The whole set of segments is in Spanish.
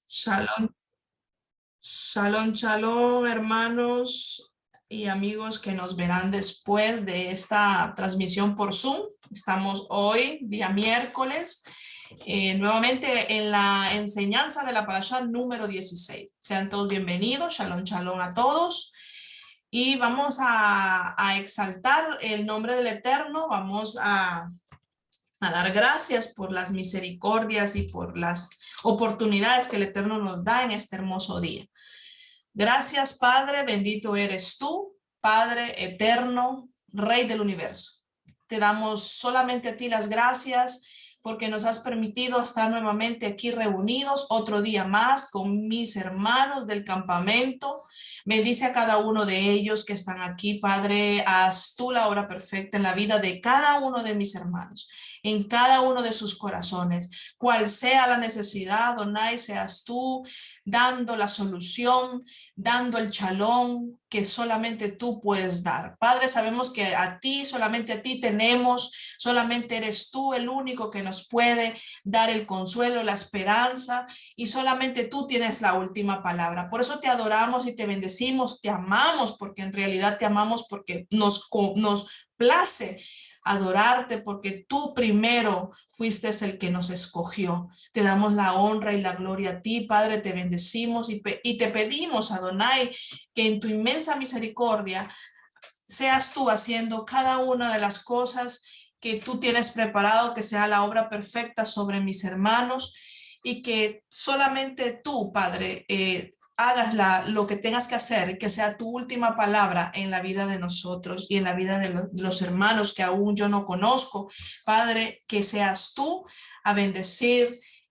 Shalom, shalom, shalom, hermanos y amigos que nos verán después de esta transmisión por Zoom. Estamos hoy, día miércoles, nuevamente en la enseñanza de la parashá número 16. Sean todos bienvenidos, shalom, shalom a todos. Y vamos a exaltar el nombre del Eterno, vamos a dar gracias por las misericordias y por las oportunidades que el Eterno nos da en este hermoso día. Gracias, Padre, bendito eres tú, Padre eterno, Rey del universo. Te damos solamente a ti las gracias porque nos has permitido estar nuevamente aquí reunidos otro día más con mis hermanos del campamento. Bendice a cada uno de ellos que están aquí, Padre. Haz tú la obra perfecta en la vida de cada uno de mis hermanos, en cada uno de sus corazones. Cual sea la necesidad, Adonai, seas tú dando la solución, dando el shalom que solamente tú puedes dar. Padre, sabemos que a ti, solamente a ti tenemos, solamente eres tú el único que nos puede dar el consuelo, la esperanza, y solamente tú tienes la última palabra. Por eso te adoramos y te bendecimos, te amamos, porque en realidad te amamos porque nos place adorarte, porque tú primero fuiste el que nos escogió. Te damos la honra y la gloria a ti, Padre, te bendecimos y te pedimos, Adonai, que en tu inmensa misericordia seas tú haciendo cada una de las cosas que tú tienes preparado, que sea la obra perfecta sobre mis hermanos y que solamente tú, Padre, hagas lo que tengas que hacer, que sea tu última palabra en la vida de nosotros y en la vida de los hermanos que aún yo no conozco. Padre, que seas tú a bendecir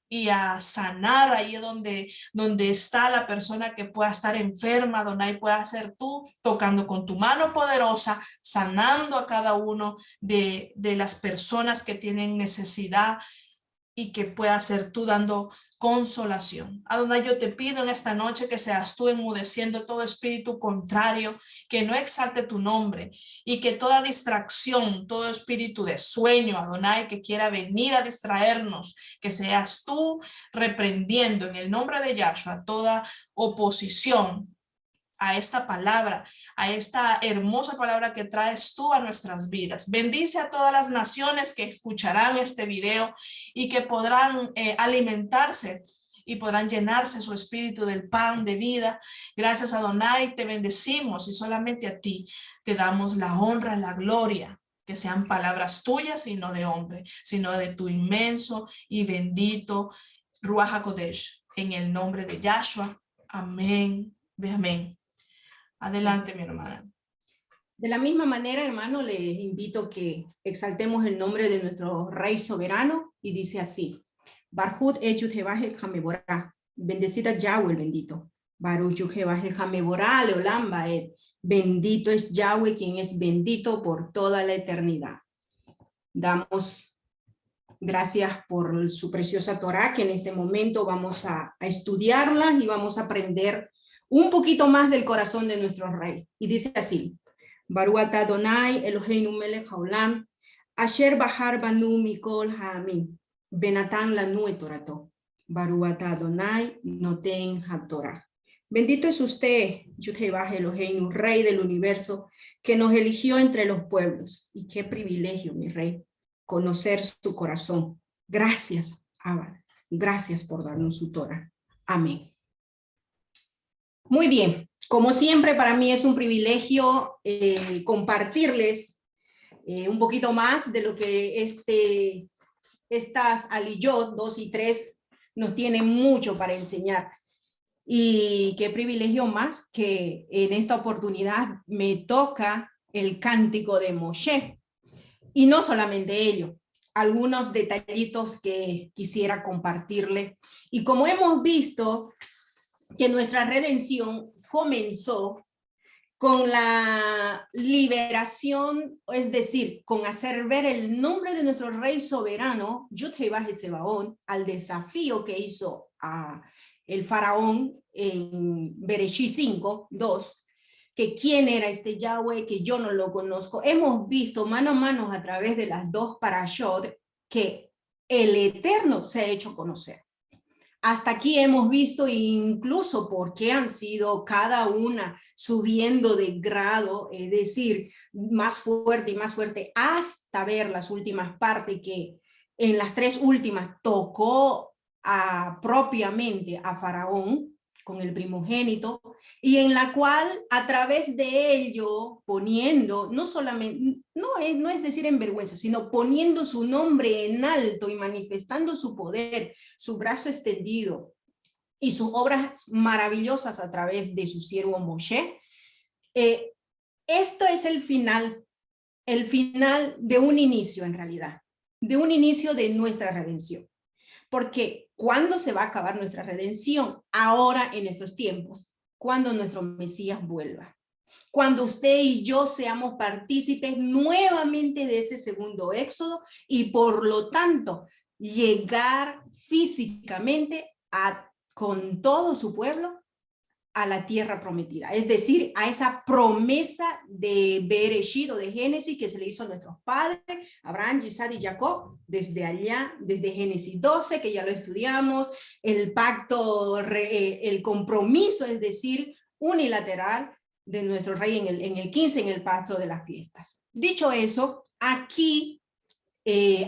y a sanar ahí donde está la persona que pueda estar enferma, donde ahí pueda ser tú tocando con tu mano poderosa, sanando a cada uno de las personas que tienen necesidad y que pueda ser tú dando consolación. Adonai, yo te pido en esta noche que seas tú enmudeciendo todo espíritu contrario, que no exalte tu nombre y que toda distracción, todo espíritu de sueño, Adonai, que quiera venir a distraernos, que seas tú reprendiendo en el nombre de Yahshua toda oposición a esta palabra, a esta hermosa palabra que traes tú a nuestras vidas. Bendice a todas las naciones que escucharán este video y que podrán alimentarse y podrán llenarse su espíritu del pan de vida. Gracias, Adonai, te bendecimos y solamente a ti te damos la honra, la gloria, que sean palabras tuyas y no de hombre, sino de tu inmenso y bendito Ruach HaKodesh, en el nombre de Yahshua. Amén. Amén. Adelante, mi hermana. De la misma manera, hermano, les invito que exaltemos el nombre de nuestro Rey soberano y dice así: Barhut Echut Jebaje Jameborá, bendecida Yahweh el bendito. Baruch Jebaje Jameborá Leolam Baed, bendito es Yahweh quien es bendito por toda la eternidad. Damos gracias por su preciosa Torah, que en este momento vamos a estudiarla y vamos a aprender un poquito más del corazón de nuestro Rey. Y dice así: Baruch atah Adonai Eloheinu melech haolam, asher bahar banu mikol ha'amim, benatan lanu et torato. Baruch atah Adonai noten haTorah. Bendito es usted, Yud-Heh-Vah Eloheinu, Rey del universo, que nos eligió entre los pueblos. Y qué privilegio, mi Rey, conocer su corazón. Gracias, Abba. Gracias por darnos su Torah. Amén. Muy bien, como siempre para mí es un privilegio compartirles un poquito más de lo que estas Aliyot 2 y 3 nos tienen mucho para enseñar. Y qué privilegio más que en esta oportunidad me toca el cántico de Moshe. Y no solamente ello, algunos detallitos que quisiera compartirle. Y como hemos visto que nuestra redención comenzó con la liberación, es decir, con hacer ver el nombre de nuestro Rey soberano, Yud-Heh-Vah Tsebaot, al desafío que hizo a el faraón en Bereshit 5:2, que quién era este Yahweh, que yo no lo conozco. Hemos visto mano a mano a través de las dos parashot que el Eterno se ha hecho conocer. Hasta aquí hemos visto incluso por qué han sido cada una subiendo de grado, es decir, más fuerte y más fuerte, hasta ver las últimas partes que en las tres últimas tocó propiamente a Faraón con el primogénito, y en la cual a través de ello poniendo, no solamente, no es decir en vergüenza, sino poniendo su nombre en alto y manifestando su poder, su brazo extendido y sus obras maravillosas a través de su siervo Moshe. Esto es el final de un inicio en realidad, de un inicio de nuestra redención. Porque ¿cuándo se va a acabar nuestra redención? Ahora en estos tiempos, cuando nuestro Mesías vuelva. Cuando usted y yo seamos partícipes nuevamente de ese segundo éxodo y por lo tanto llegar físicamente con todo su pueblo a la tierra prometida, es decir, a esa promesa de Bereshit o de Génesis que se le hizo a nuestros padres, Abraham, Isaac y Jacob, desde allá, desde Génesis 12, que ya lo estudiamos, el pacto, el compromiso, es decir, unilateral de nuestro rey en el 15, en el pacto de las fiestas. Dicho eso, aquí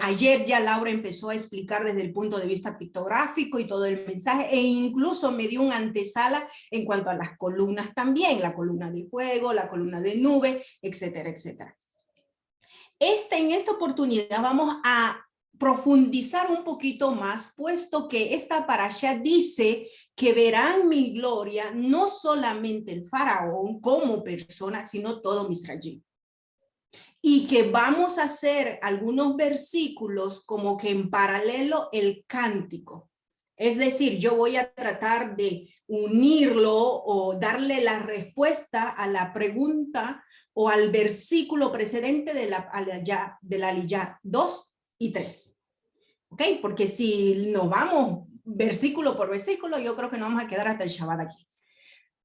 ayer ya Laura empezó a explicar desde el punto de vista pictográfico y todo el mensaje, e incluso me dio una antesala en cuanto a las columnas también, la columna de fuego, la columna de nube, etcétera, etcétera. En esta oportunidad vamos a profundizar un poquito más, puesto que esta parasha dice que verán mi gloria no solamente el faraón como persona, sino todo Misraim. Y que vamos a hacer algunos versículos como que en paralelo el cántico. Es decir, yo voy a tratar de unirlo o darle la respuesta a la pregunta o al versículo precedente de la Aliyah 2 y 3. ¿Ok? Porque si nos vamos versículo por versículo, yo creo que nos vamos a quedar hasta el Shabbat aquí.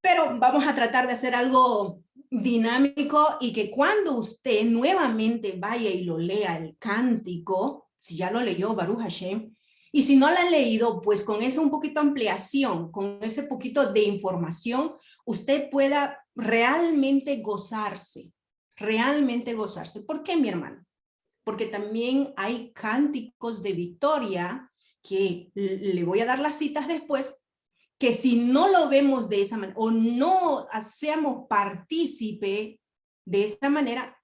Pero vamos a tratar de hacer algo dinámico y que cuando usted nuevamente vaya y lo lea el cántico, si ya lo leyó Baruch Hashem, y si no lo ha leído, pues con esa un poquito ampliación, con ese poquito de información, usted pueda realmente gozarse, realmente gozarse. ¿Por qué, mi hermano? Porque también hay cánticos de victoria que le voy a dar las citas después, que si no lo vemos de esa manera o no hacemos partícipe de esa manera,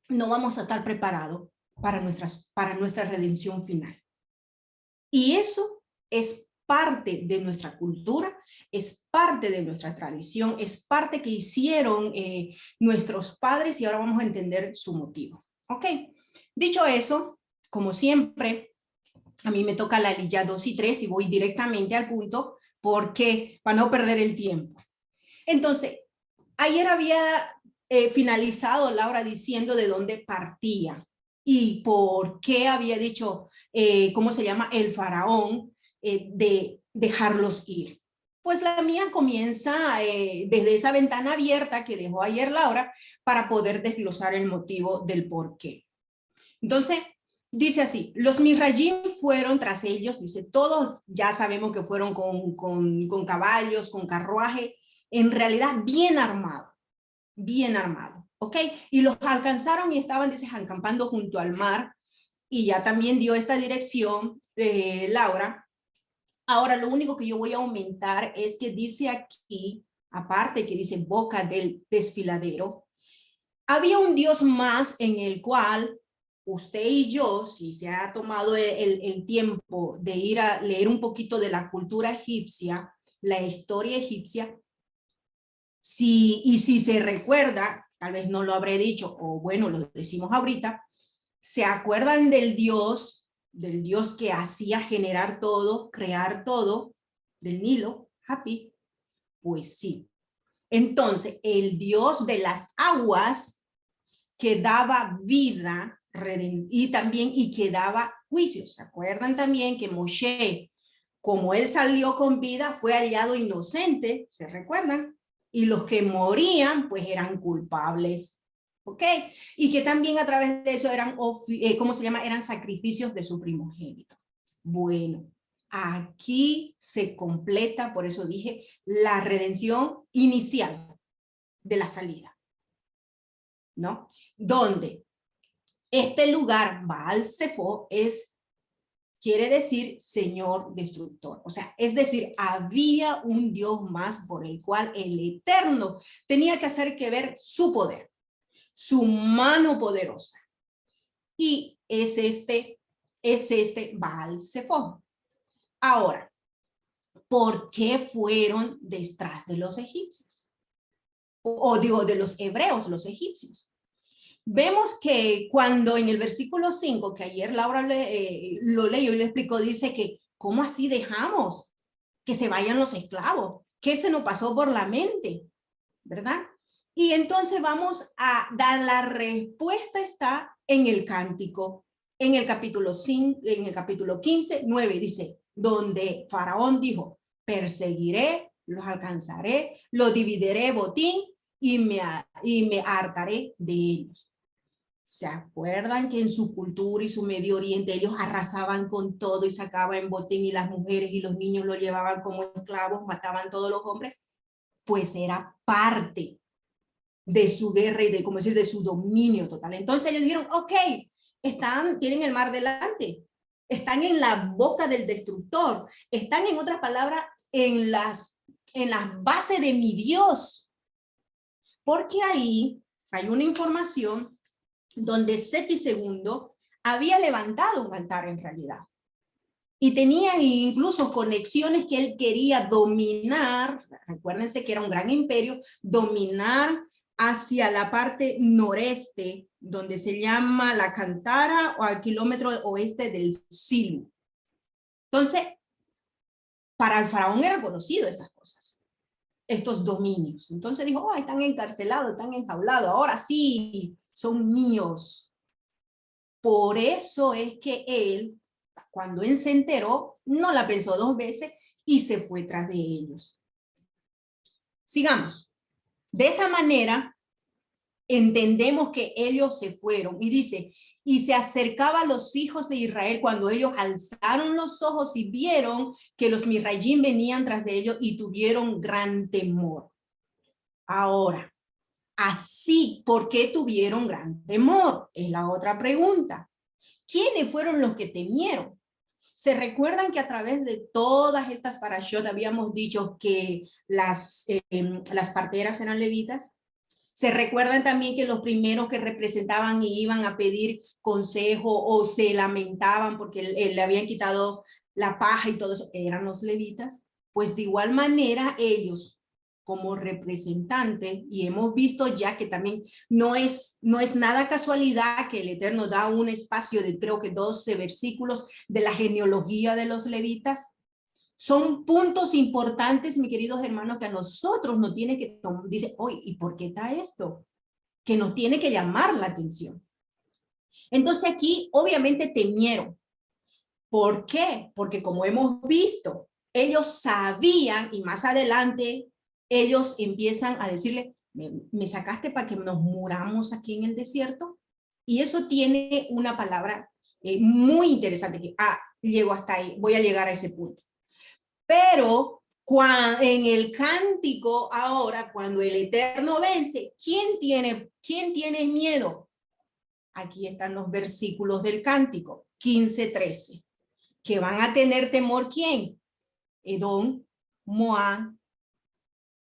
no vamos a estar preparados para nuestra redención final. Y eso es parte de nuestra cultura, es parte de nuestra tradición, es parte que hicieron nuestros padres y ahora vamos a entender su motivo. ¿Ok? Dicho eso, como siempre, a mí me toca la Aliyah 2 y 3 y voy directamente al punto porque para no perder el tiempo. Entonces, ayer había finalizado Laura diciendo de dónde partía y por qué había dicho, ¿cómo se llama? El faraón de dejarlos ir. Pues la mía comienza desde esa ventana abierta que dejó ayer Laura para poder desglosar el motivo del por qué. Entonces, dice así, los Misraim fueron tras ellos, dice, todos ya sabemos que fueron con caballos, con carruaje, en realidad bien armado, ¿ok? Y los alcanzaron y estaban, dice, acampando junto al mar, y ya también dio esta dirección, Laura. Ahora, lo único que yo voy a aumentar es que dice aquí, aparte que dice boca del desfiladero, había un dios más en el cual usted y yo, si se ha tomado el tiempo de ir a leer un poquito de la cultura egipcia, la historia egipcia, si se recuerda, tal vez no lo habré dicho, o bueno, lo decimos ahorita, ¿se acuerdan del dios que hacía generar todo, crear todo, del Nilo, Hapi? Pues sí. Entonces, el dios de las aguas que daba vida y que daba juicios. ¿Se acuerdan también que Moshe, como él salió con vida, fue hallado inocente? ¿Se recuerdan? Y los que morían, pues eran culpables. ¿Ok? Y que también a través de eso eran, ¿cómo se llama? Eran sacrificios de su primogénito. Bueno, aquí se completa, por eso dije, la redención inicial de la salida, ¿no? Donde este lugar, Baal-Zephó, quiere decir Señor destructor. O sea, es decir, había un Dios más por el cual el Eterno tenía que hacer que ver su poder, su mano poderosa. Y es este Baal-Zephó. Ahora, ¿por qué fueron detrás de los egipcios? O digo, de los hebreos, los egipcios. Vemos que cuando en el versículo 5, que ayer Laura lo leyó y lo explicó, dice que, ¿cómo así dejamos que se vayan los esclavos? ¿Qué se nos pasó por la mente? ¿Verdad? Y entonces vamos a dar la respuesta, está en el cántico, en el capítulo 5, en el capítulo 15, 9, dice, donde Faraón dijo, perseguiré, los alcanzaré, los dividiré botín y me hartaré de ellos. ¿Se acuerdan que en su cultura y su Medio Oriente ellos arrasaban con todo y sacaban en botín y las mujeres y los niños lo llevaban como esclavos, mataban todos los hombres? Pues era parte de su guerra y de, como decir, de su dominio total. Entonces ellos dijeron, ok, tienen el mar delante, están en la boca del destructor, están en otras palabras en las bases de mi Dios. Porque ahí hay una información donde Seti II había levantado un altar en realidad. Y tenía incluso conexiones que él quería dominar, recuérdense que era un gran imperio, dominar hacia la parte noreste, donde se llama la Cantara, o al kilómetro oeste del Silu. Entonces, para el faraón era conocido estas cosas, estos dominios. Entonces dijo, oh, están encarcelados, están enjaulados, ahora sí, son míos. Por eso es que él, cuando él se enteró, no la pensó dos veces y se fue tras de ellos. Sigamos. De esa manera, entendemos que ellos se fueron. Y dice, y se acercaba a los hijos de Israel cuando ellos alzaron los ojos y vieron que los Misrayim venían tras de ellos y tuvieron gran temor. Ahora, así, ¿por qué tuvieron gran temor? Es la otra pregunta. ¿Quiénes fueron los que temieron? ¿Se recuerdan que a través de todas estas parashot habíamos dicho que las parteras eran levitas? ¿Se recuerdan también que los primeros que representaban y iban a pedir consejo o se lamentaban porque le habían quitado la paja y todo eso eran los levitas? Pues de igual manera ellos, como representantes, y hemos visto ya que también no es nada casualidad que el Eterno da un espacio de creo que 12 versículos de la genealogía de los levitas. Son puntos importantes, mis queridos hermanos, que a nosotros nos tiene que dice, oye, ¿y por qué está esto? Que nos tiene que llamar la atención. Entonces aquí obviamente temieron. ¿Por qué? Porque como hemos visto, ellos sabían y más adelante ellos empiezan a decirle, ¿me sacaste para que nos muramos aquí en el desierto? Y eso tiene una palabra muy interesante que llego hasta ahí, voy a llegar a ese punto. Pero en el cántico ahora, cuando el Eterno vence, ¿quién tiene miedo? Aquí están los versículos del cántico, 15-13. ¿Que van a tener temor quién? Edom, Moab.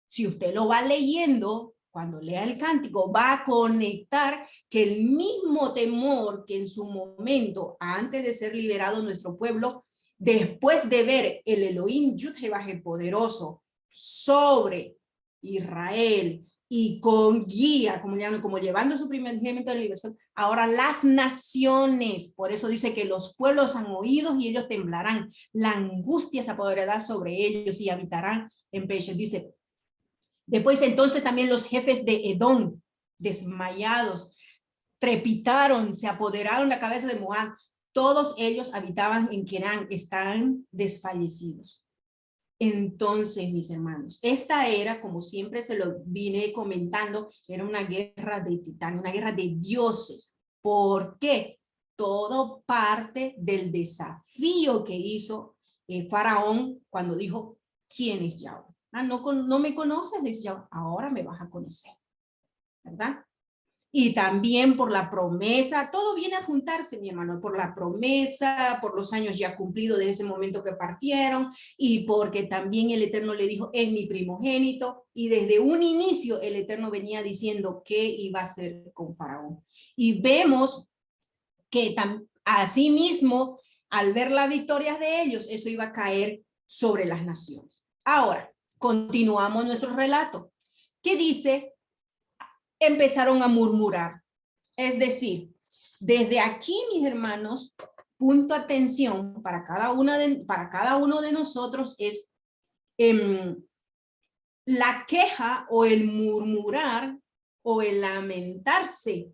Si usted lo va leyendo, cuando lea el cántico, va a conectar que el mismo temor que en su momento, antes de ser liberado nuestro pueblo, después de ver el Elohim Yud-Heh el poderoso sobre Israel y con guía, como llevando su primogénito de la liberación, ahora las naciones, por eso dice que los pueblos han oído y ellos temblarán, la angustia se apoderará sobre ellos y habitarán en Peshet. Dice, después entonces también los jefes de Edom, desmayados, trepitaron, se apoderaron la cabeza de Moab. Todos ellos habitaban en Kerán, están desfallecidos. Entonces, mis hermanos, esta era, como siempre se lo vine comentando, era una guerra de titanes, una guerra de dioses. ¿Por qué? Todo parte del desafío que hizo Faraón cuando dijo, ¿quién es Yahweh? Ah, no me conoces, dice Yahweh, ahora me vas a conocer, ¿verdad? Y también por la promesa, todo viene a juntarse, mi hermano, por la promesa, por los años ya cumplidos desde ese momento que partieron, y porque también el Eterno le dijo, es mi primogénito, y desde un inicio el Eterno venía diciendo qué iba a hacer con Faraón. Y vemos que asimismo, al ver las victorias de ellos, eso iba a caer sobre las naciones. Ahora, continuamos nuestro relato. ¿Qué dice? Empezaron a murmurar. Es decir, desde aquí, mis hermanos, punto atención para cada uno de nosotros es la queja o el murmurar o el lamentarse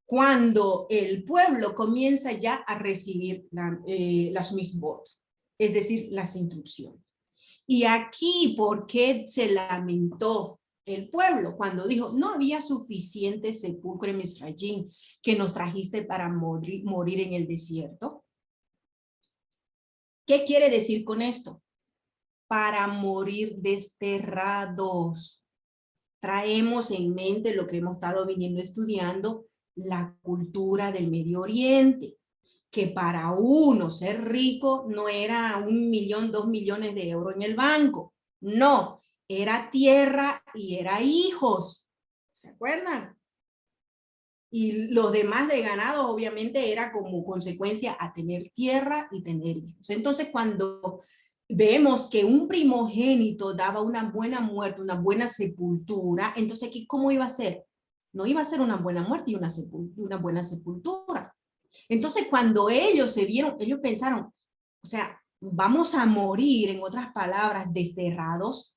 cuando el pueblo comienza ya a recibir las misbot, es decir, las instrucciones. Y aquí, ¿por qué se lamentó el pueblo? Cuando dijo, no había suficiente sepulcro en Misraim que nos trajiste para morir en el desierto. ¿Qué quiere decir con esto? Para morir desterrados. Traemos en mente lo que hemos estado viniendo estudiando, la cultura del Medio Oriente, que para uno ser rico no era 1 millón, 2 millones de euros en el banco. No, era tierra y era hijos. ¿Se acuerdan? Y los demás de ganado obviamente era como consecuencia a tener tierra y tener hijos. Entonces cuando vemos que un primogénito daba una buena muerte, una buena sepultura, entonces ¿cómo iba a ser? No iba a ser una buena muerte y una buena sepultura. Entonces cuando ellos se vieron, ellos pensaron, o sea, vamos a morir, en otras palabras, desterrados.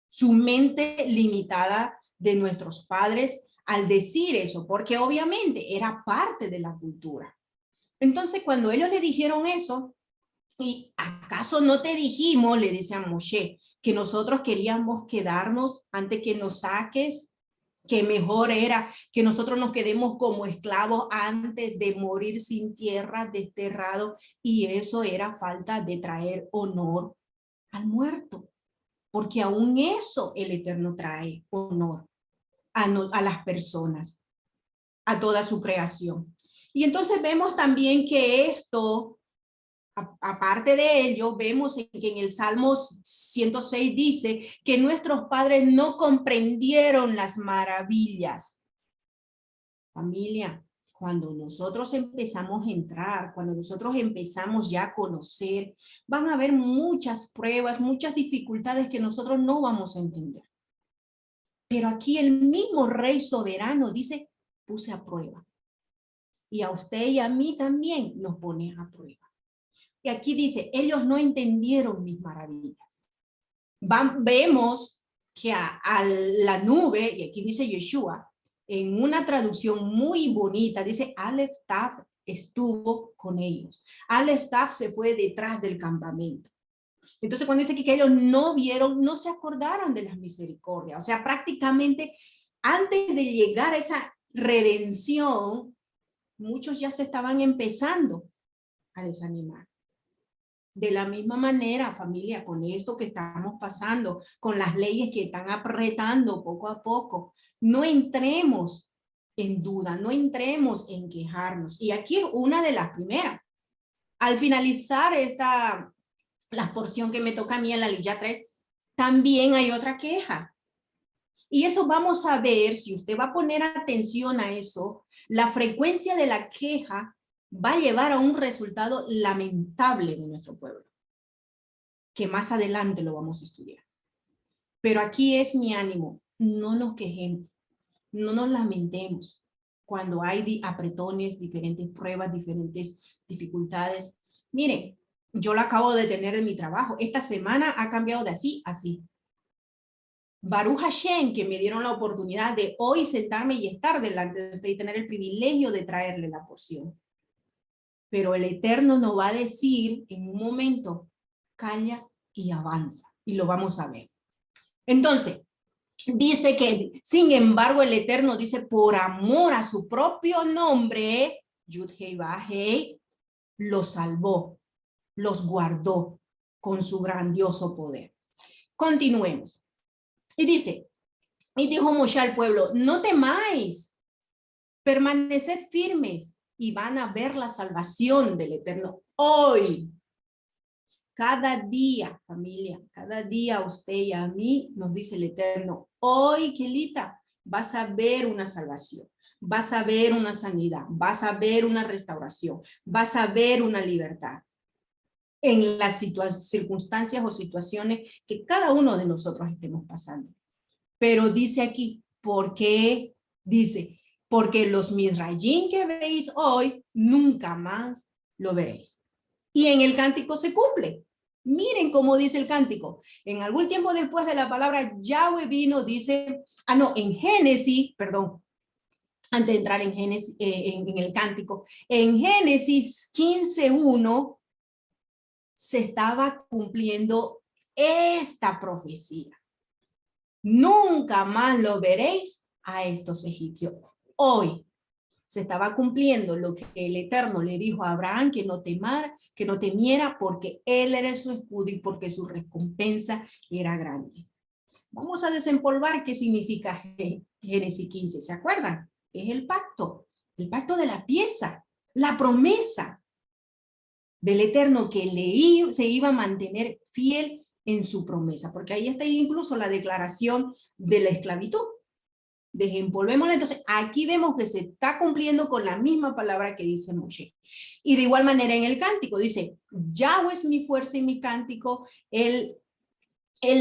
Su mente limitada de nuestros padres al decir eso, porque obviamente era parte de la cultura. Entonces cuando ellos le dijeron eso, ¿y acaso no te dijimos, le decía Moshe, que nosotros queríamos quedarnos antes que nos saques? Que mejor era que nosotros nos quedemos como esclavos antes de morir sin tierra, desterrados, y eso era falta de traer honor al muerto, porque aún eso el Eterno trae honor a las personas, a toda su creación. Y entonces vemos también que esto, aparte de ello, vemos que en el Salmo 106 dice que nuestros padres no comprendieron las maravillas. Familia, cuando nosotros empezamos a entrar, cuando nosotros empezamos ya a conocer, van a haber muchas pruebas, muchas dificultades que nosotros no vamos a entender. Pero aquí el mismo Rey soberano dice, puse a prueba. Y a usted y a mí también nos pone a prueba. Y aquí dice, ellos no entendieron mis maravillas. Vemos que a la nube, y aquí dice Yeshua, en una traducción muy bonita, dice, Aleph Tav estuvo con ellos. Aleph Tav se fue detrás del campamento. Entonces cuando dice que ellos no vieron, no se acordaron de las misericordias. O sea, prácticamente antes de llegar a esa redención, muchos ya se estaban empezando a desanimar. De la misma manera, familia, con esto que estamos pasando, con las leyes que están apretando poco a poco, no entremos en duda, no entremos en quejarnos. Y aquí una de las primeras. Al finalizar la porción que me toca a mí en la Lilla 3, también hay otra queja. Y eso vamos a ver, si usted va a poner atención a eso, la frecuencia de la queja va a llevar a un resultado lamentable de nuestro pueblo, que más adelante lo vamos a estudiar. Pero aquí es mi ánimo, no nos quejemos, no nos lamentemos cuando hay apretones, diferentes pruebas, diferentes dificultades. Miren, yo lo acabo de tener en mi trabajo. Esta semana ha cambiado de así a así. Baruch Hashem, que me dieron la oportunidad de hoy sentarme y estar delante de usted y tener el privilegio de traerle la porción. Pero el Eterno nos va a decir en un momento, calla y avanza. Y lo vamos a ver. Entonces, dice que, sin embargo, el Eterno dice, por amor a su propio nombre, Yud-Hei-Vah-Hei, lo salvó. los guardó con su grandioso poder. Continuemos. Y dice, y dijo Moshe al pueblo, no temáis, permaneced firmes y van a ver la salvación del Eterno hoy. Cada día, familia, cada día a usted y a mí nos dice el Eterno, hoy, Kelita, vas a ver una salvación, vas a ver una sanidad, vas a ver una restauración, vas a ver una libertad en las circunstancias o situaciones que cada uno de nosotros estemos pasando. Pero dice aquí, ¿por qué? Dice, porque los Misrayim que veis hoy, nunca más lo veréis. Y en el cántico se cumple. Miren cómo dice el cántico. En algún tiempo después de la palabra Yahweh vino, dice, en Génesis, perdón, antes de entrar en Génesis, en el cántico, en Génesis 15:1 se estaba cumpliendo esta profecía. Nunca más lo veréis a estos egipcios. Hoy se estaba cumpliendo lo que el Eterno le dijo a Abraham, que no temiera, porque él era su escudo y porque su recompensa era grande. Vamos a desempolvar qué significa Génesis 15. ¿Se acuerdan? Es el pacto de la pieza, la promesa del Eterno que se iba a mantener fiel en su promesa, porque ahí está incluso la declaración de la esclavitud. Desempolvémosla. Entonces, aquí vemos que se está cumpliendo con la misma palabra que dice Moshe. Y de igual manera en el cántico dice, Yahweh es mi fuerza y mi cántico, él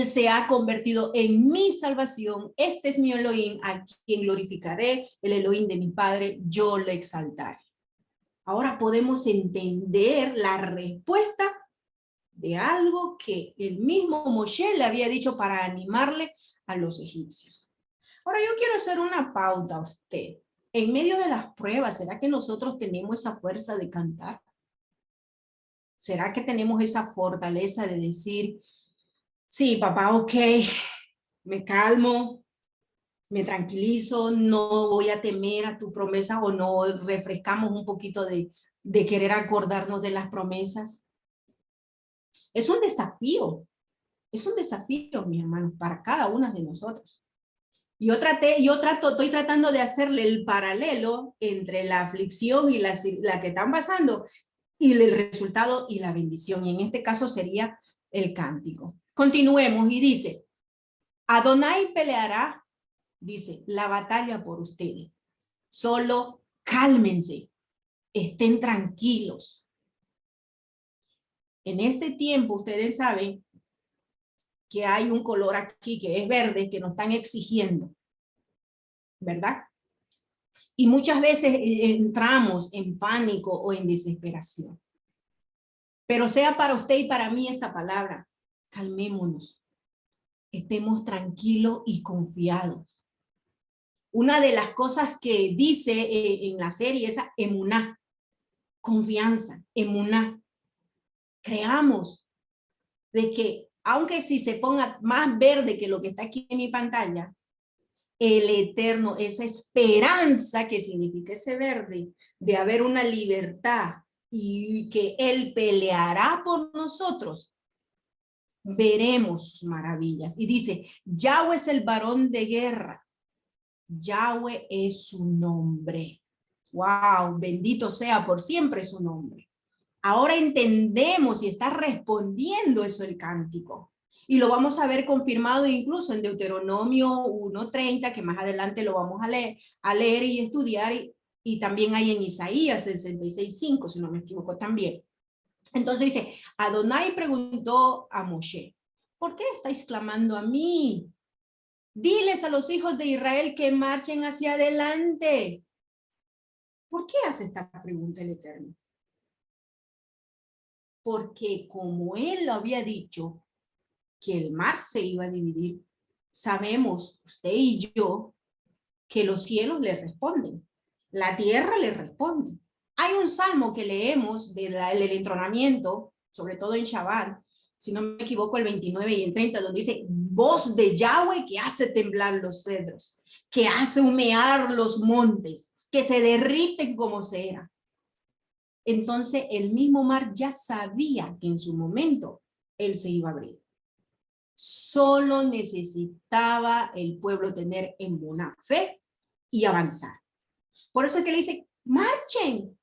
se ha convertido en mi salvación, este es mi Elohim, a quien glorificaré, el Elohim de mi Padre, yo le exaltaré. Ahora podemos entender la respuesta de algo que el mismo Moshe le había dicho para animarle a los egipcios. Ahora yo quiero hacer una pauta a usted. En medio de las pruebas, ¿será que nosotros tenemos esa fuerza de cantar? ¿Será que tenemos esa fortaleza de decir, sí, papá, ok, me calmo, me tranquilizo, no voy a temer a tu promesa, o no refrescamos un poquito de querer acordarnos de las promesas? Es un desafío, mi hermano, para cada una de nosotros. Estoy tratando de hacerle el paralelo entre la aflicción y la que están pasando y el resultado y la bendición. Y en este caso sería el cántico. Continuemos y dice, Adonai peleará, dice, la batalla por ustedes. Solo cálmense, estén tranquilos. En este tiempo, ustedes saben que hay un color aquí que es verde, que nos están exigiendo, ¿verdad? Y muchas veces entramos en pánico o en desesperación. Pero sea para usted y para mí esta palabra, calmémonos, estemos tranquilos y confiados. Una de las cosas que dice en la serie es emuná, confianza, emuná. Creamos de que, aunque si se ponga más verde que lo que está aquí en mi pantalla, el Eterno, esa esperanza que significa ese verde, de haber una libertad y que Él peleará por nosotros, veremos sus maravillas. Y dice, Yahweh es el varón de guerra, Yahweh es su nombre. Wow, bendito sea por siempre su nombre. Ahora entendemos y está respondiendo eso el cántico. Y lo vamos a ver confirmado incluso en Deuteronomio 1:30, que más adelante lo vamos a leer y estudiar, y también hay en Isaías 66:5, si no me equivoco también. Entonces dice, Adonai preguntó a Moshe, ¿por qué estáis clamando a mí? Diles a los hijos de Israel que marchen hacia adelante. ¿Por qué hace esta pregunta el Eterno? Porque como él lo había dicho, que el mar se iba a dividir, sabemos, usted y yo, que los cielos le responden, la tierra le responde. Hay un salmo que leemos del entronamiento, sobre todo en Shabbat, si no me equivoco, el 29 y el 30, donde dice, voz de Yahweh que hace temblar los cedros, que hace humear los montes, que se derriten como cera. Entonces el mismo mar ya sabía que en su momento él se iba a abrir. Solo necesitaba el pueblo tener en buena fe y avanzar. Por eso es que le dice, marchen,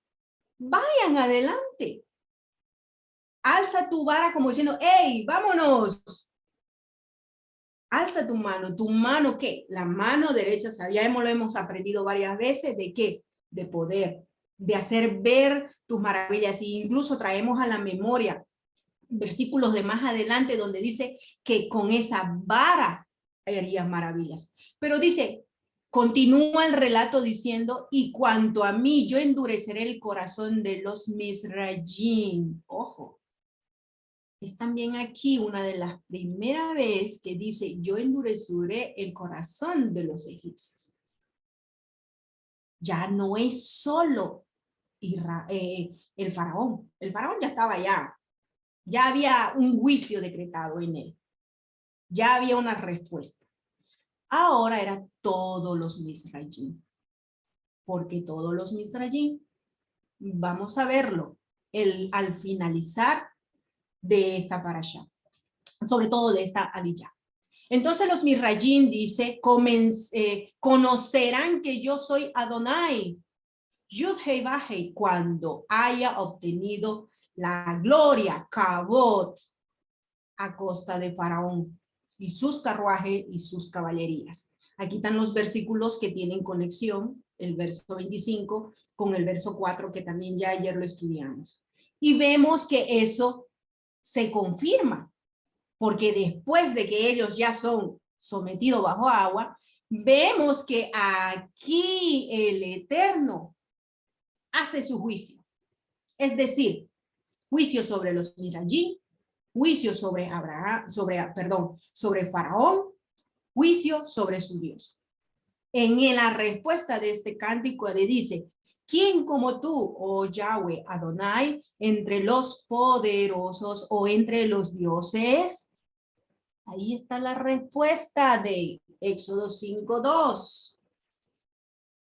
vayan adelante. Alza tu vara como diciendo, hey, vámonos. Alza tu mano ¿qué? La mano derecha, sabíamos, lo hemos aprendido varias veces, ¿de qué? De poder, de hacer ver tus maravillas. Y incluso traemos a la memoria versículos de más adelante donde dice que con esa vara harías maravillas. Pero dice, continúa el relato diciendo, y cuanto a mí, yo endureceré el corazón de los Misrayim. Ojo, es también aquí una de las primeras veces que dice, yo endureceré el corazón de los egipcios. Ya no es solo el faraón. El faraón ya estaba allá. Ya había un juicio decretado en él. Ya había una respuesta. Ahora eran todos los Misrayim. Porque todos los Misrayim, vamos a verlo al finalizar de esta parasha, sobre todo de esta aliyah. Entonces los Misrayim dice, conocerán que yo soy Adonai, Yud-Hei Vah-Hei, cuando haya obtenido la gloria, Kavod, a costa de Faraón y sus carruajes y sus caballerías. Aquí están los versículos que tienen conexión, el verso 25 con el verso 4 que también ya ayer lo estudiamos. Y vemos que eso se confirma, porque después de que ellos ya son sometidos bajo agua, vemos que aquí el Eterno hace su juicio. Es decir, juicio sobre los Mirayim, juicio sobre sobre Faraón, juicio sobre su Dios. En la respuesta de este cántico le dice, ¿quién como tú, oh Yahweh Adonai, entre los poderosos o entre los dioses? Ahí está la respuesta de Éxodo 5:2.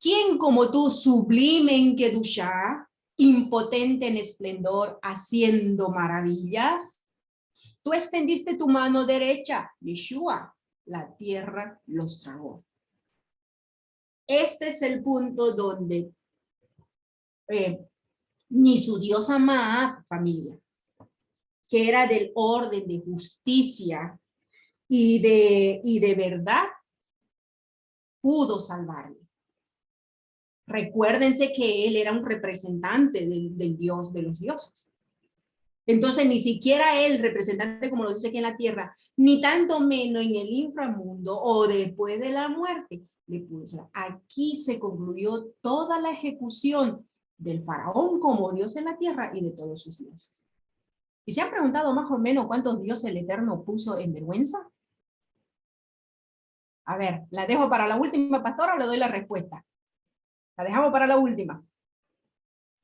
¿Quién como tú, sublime en Kedushá, impotente en esplendor, haciendo maravillas? Tú extendiste tu mano derecha, Yeshua, la tierra los tragó. Este es el punto donde ni su Dios amada familia, que era del orden de justicia y de verdad, pudo salvarle. Recuérdense que él era un representante del Dios de los dioses. Entonces, ni siquiera él, representante, como lo dice aquí en la tierra, ni tanto menos en el inframundo o después de la muerte, le puso. Aquí se concluyó toda la ejecución del faraón como Dios en la tierra y de todos sus dioses. ¿Y se han preguntado más o menos cuántos dioses el Eterno puso en vergüenza? A ver, ¿la dejo para la última, pastora, o le doy la respuesta? La dejamos para la última.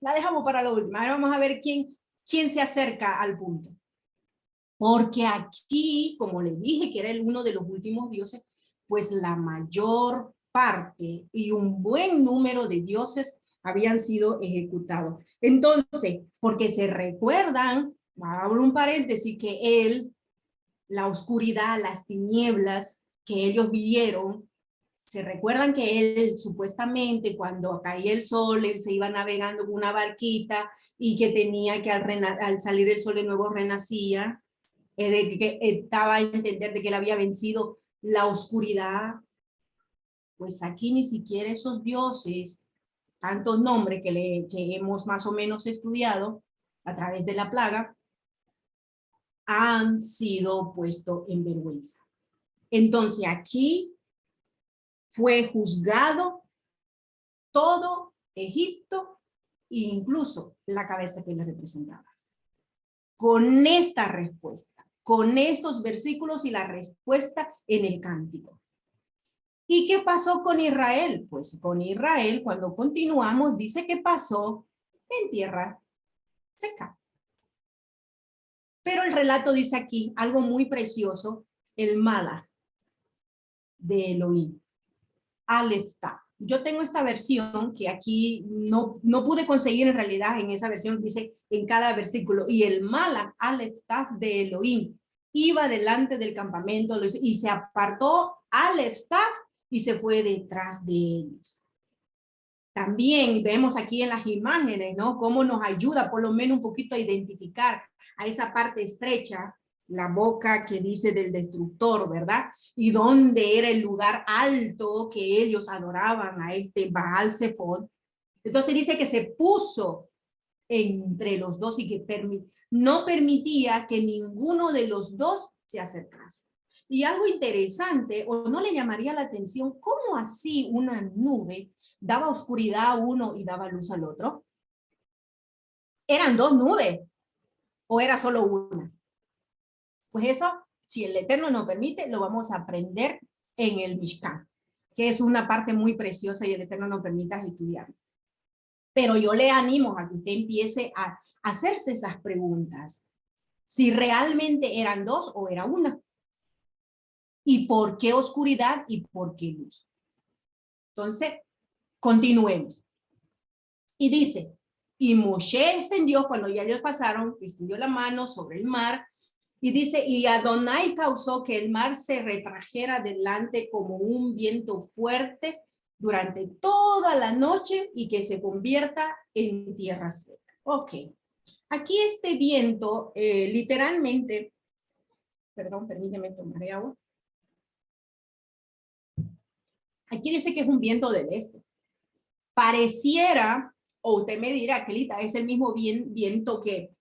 La dejamos para la última. Ahora vamos a ver quién se acerca al punto. Porque aquí, como les dije, que era uno de los últimos dioses, pues la mayor parte y un buen número de dioses habían sido ejecutados. Entonces, porque se recuerdan, abro un paréntesis, que la oscuridad, las tinieblas que ellos vieron, se recuerdan que él supuestamente cuando caía el sol, él se iba navegando con una barquita y que tenía que al salir el sol de nuevo renacía, de que estaba a entender de que él había vencido la oscuridad. Pues aquí ni siquiera esos dioses, tantos nombres que hemos más o menos estudiado a través de la plaga, han sido puestos en vergüenza. Entonces aquí fue juzgado todo Egipto e incluso la cabeza que le representaba. Con esta respuesta, con estos versículos y la respuesta en el cántico. ¿Y qué pasó con Israel? Pues con Israel, cuando continuamos, dice que pasó en tierra seca. Pero el relato dice aquí algo muy precioso, el Malach de Elohim, Aleph Tav. yo tengo esta versión que aquí no pude conseguir en realidad. En esa versión dice en cada versículo, y el Malach Aleph Taf de Elohim iba delante del campamento y se apartó Aleph Taf y se fue detrás de ellos. También vemos aquí en las imágenes, ¿no? Cómo nos ayuda por lo menos un poquito a identificar a esa parte estrecha, la boca que dice del destructor, ¿verdad? Y dónde era el lugar alto que ellos adoraban a este Baal Zephon. Entonces dice que se puso entre los dos y que no permitía que ninguno de los dos se acercase. Y algo interesante, o no le llamaría la atención, ¿cómo así una nube daba oscuridad a uno y daba luz al otro? ¿Eran dos nubes o era solo una? Pues eso, si el Eterno nos permite, lo vamos a aprender en el Mishkan, que es una parte muy preciosa y el Eterno nos permita estudiar. Pero yo le animo a que usted empiece a hacerse esas preguntas. Si realmente eran dos o era una. ¿Y por qué oscuridad y por qué luz? Entonces, continuemos. Y dice, y Moshe extendió, cuando ya ellos pasaron, extendió la mano sobre el mar, y dice, y Adonai causó que el mar se retrajera delante como un viento fuerte durante toda la noche y que se convierta en tierra seca. Ok. Aquí este viento, literalmente, perdón, permíteme tomar agua. Aquí dice que es un viento del este. Pareciera, o usted me dirá, Kelita, es el mismo viento que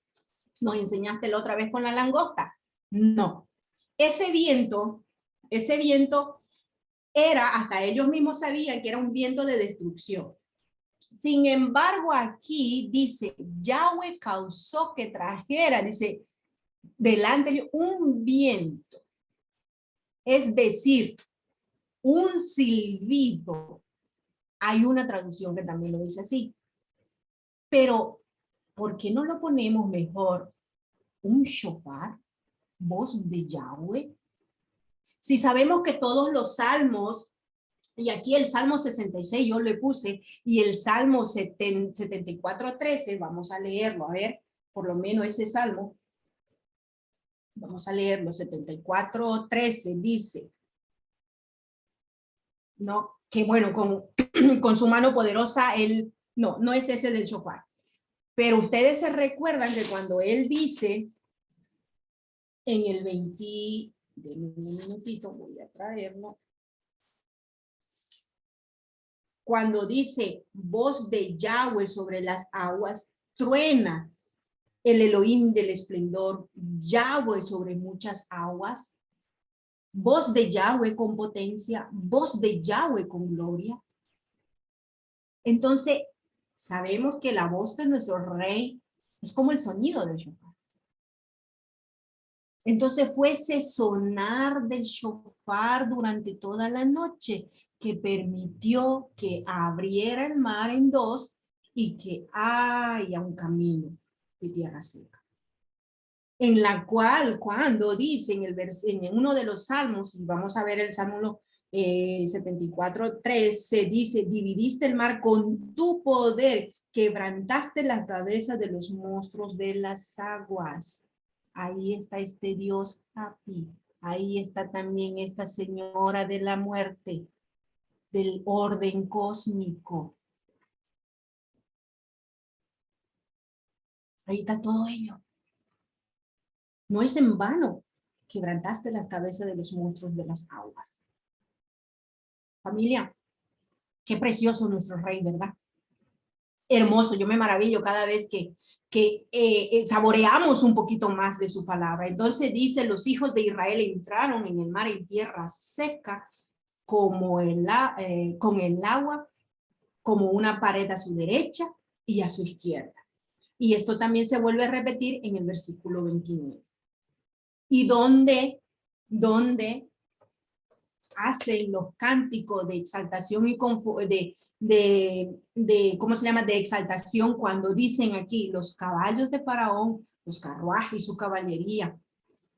nos enseñaste la otra vez con la langosta. No. Ese viento era, hasta ellos mismos sabían que era un viento de destrucción. Sin embargo, aquí dice, Yahweh causó que trajera, dice, delante de un viento. Es decir, un silbido. Hay una traducción que también lo dice así. Pero, ¿por qué no lo ponemos mejor? Un shofar, voz de Yahweh. Si sabemos que todos los salmos, y aquí el Salmo 66 yo le puse, y el Salmo 74:13, vamos a leerlo, a ver, por lo menos ese Salmo. Vamos a leerlo, 74:13 dice, no, que bueno, con su mano poderosa, él, no es ese del shofar. Pero ustedes se recuerdan que cuando él dice en el 20, denme un minutito, voy a traerlo. Cuando dice voz de Yahweh sobre las aguas, truena el Elohim del esplendor, Yahweh sobre muchas aguas, voz de Yahweh con potencia, voz de Yahweh con gloria. Entonces, sabemos que la voz de nuestro rey es como el sonido del shofar. Entonces fue ese sonar del shofar durante toda la noche que permitió que abriera el mar en dos y que haya un camino de tierra seca. En la cual, cuando dice en uno de los salmos, y vamos a ver el Salmo 74:3, se dice, dividiste el mar con tu poder, quebrantaste la cabeza de los monstruos de las aguas. Ahí está este Dios Hapi. Ahí está también esta señora de la muerte, del orden cósmico. Ahí está todo ello. No es en vano quebrantaste las cabezas de los monstruos de las aguas. Familia, qué precioso nuestro rey, ¿verdad? Hermoso, yo me maravillo cada vez que saboreamos un poquito más de su palabra. Entonces dice, los hijos de Israel entraron en el mar en tierra seca como con el agua, como una pared a su derecha y a su izquierda. Y esto también se vuelve a repetir en el versículo 29. Y donde hacen los cánticos de exaltación y ¿cómo se llama? De exaltación, cuando dicen aquí los caballos de Faraón, los carruajes y su caballería,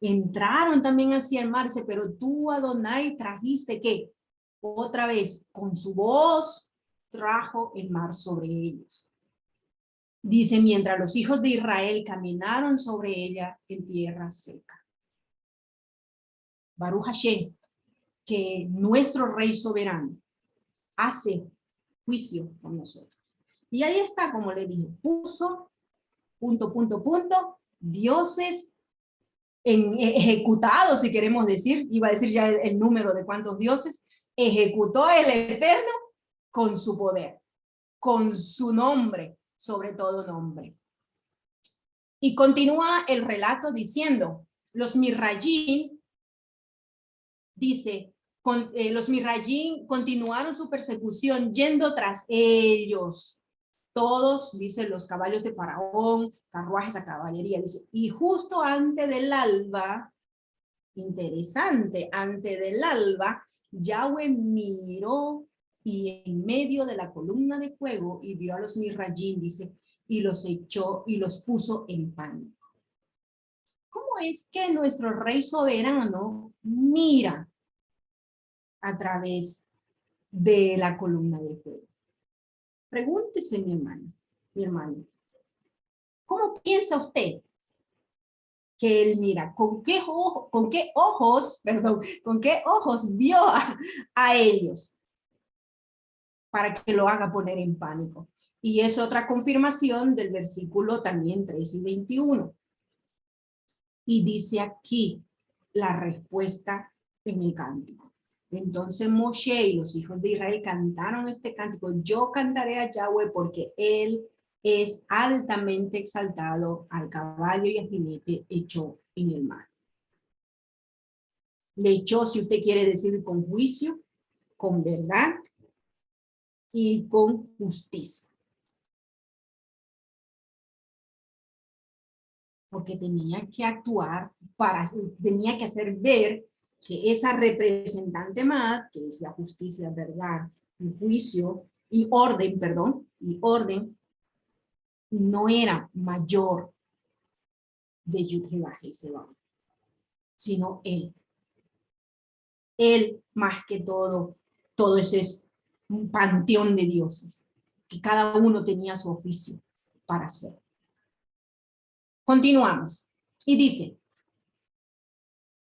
entraron también hacia el mar, pero tú, Adonai, trajiste, ¿qué? Otra vez, con su voz, trajo el mar sobre ellos. Dice, mientras los hijos de Israel caminaron sobre ella en tierra seca. Baruch Hashem, que nuestro Rey soberano hace juicio con nosotros. Y ahí está, como le dije, puso, dioses ejecutados, si queremos decir, iba a decir ya el número de cuántos dioses, ejecutó el Eterno con su poder, con su nombre, sobre todo nombre. Y continúa el relato diciendo, los Mirrayim, dice, los Mirrayim continuaron su persecución yendo tras ellos. Todos, dice, los caballos de Faraón, carruajes a caballería, dice, y justo antes del alba, interesante, antes del alba, Yahweh miró y en medio de la columna de fuego y vio a los Mirrayim, dice, y los echó y los puso en pánico. ¿Cómo es que nuestro Rey soberano mira a través de la columna de fuego? Pregúntese, mi hermano, ¿cómo piensa usted que él mira? ¿Con qué ojos vio a ellos para que lo haga poner en pánico? Y es otra confirmación del versículo también 3 y 21. Y dice aquí la respuesta en el cántico. Entonces Moshe y los hijos de Israel cantaron este cántico. Yo cantaré a Yahweh porque él es altamente exaltado, al caballo y al jinete echó en el mar. Le echó, si usted quiere decir, con juicio, con verdad y con justicia. Porque tenía que actuar, tenía que hacer ver que esa representante más, que es la justicia, verdad, y juicio, y orden, no era mayor de Yud-Heh y Seba, sino él. Él, más que todo ese es un panteón de dioses, que cada uno tenía su oficio para hacer. Continuamos. Y dice,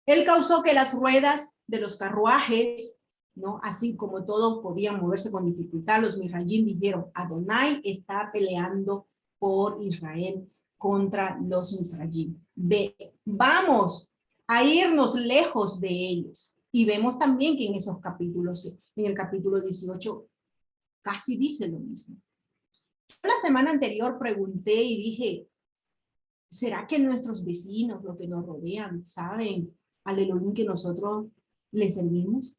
él causó que las ruedas de los carruajes, ¿no? Así como todos podían moverse con dificultad, los Mirrayim dijeron, Adonai está peleando por Israel contra los Misrayim. Vamos a irnos lejos de ellos. Y vemos también que en esos capítulos, en el capítulo 18, casi dice lo mismo. La semana anterior pregunté y dije, ¿será que nuestros vecinos, los que nos rodean, saben al Elohim que nosotros le servimos?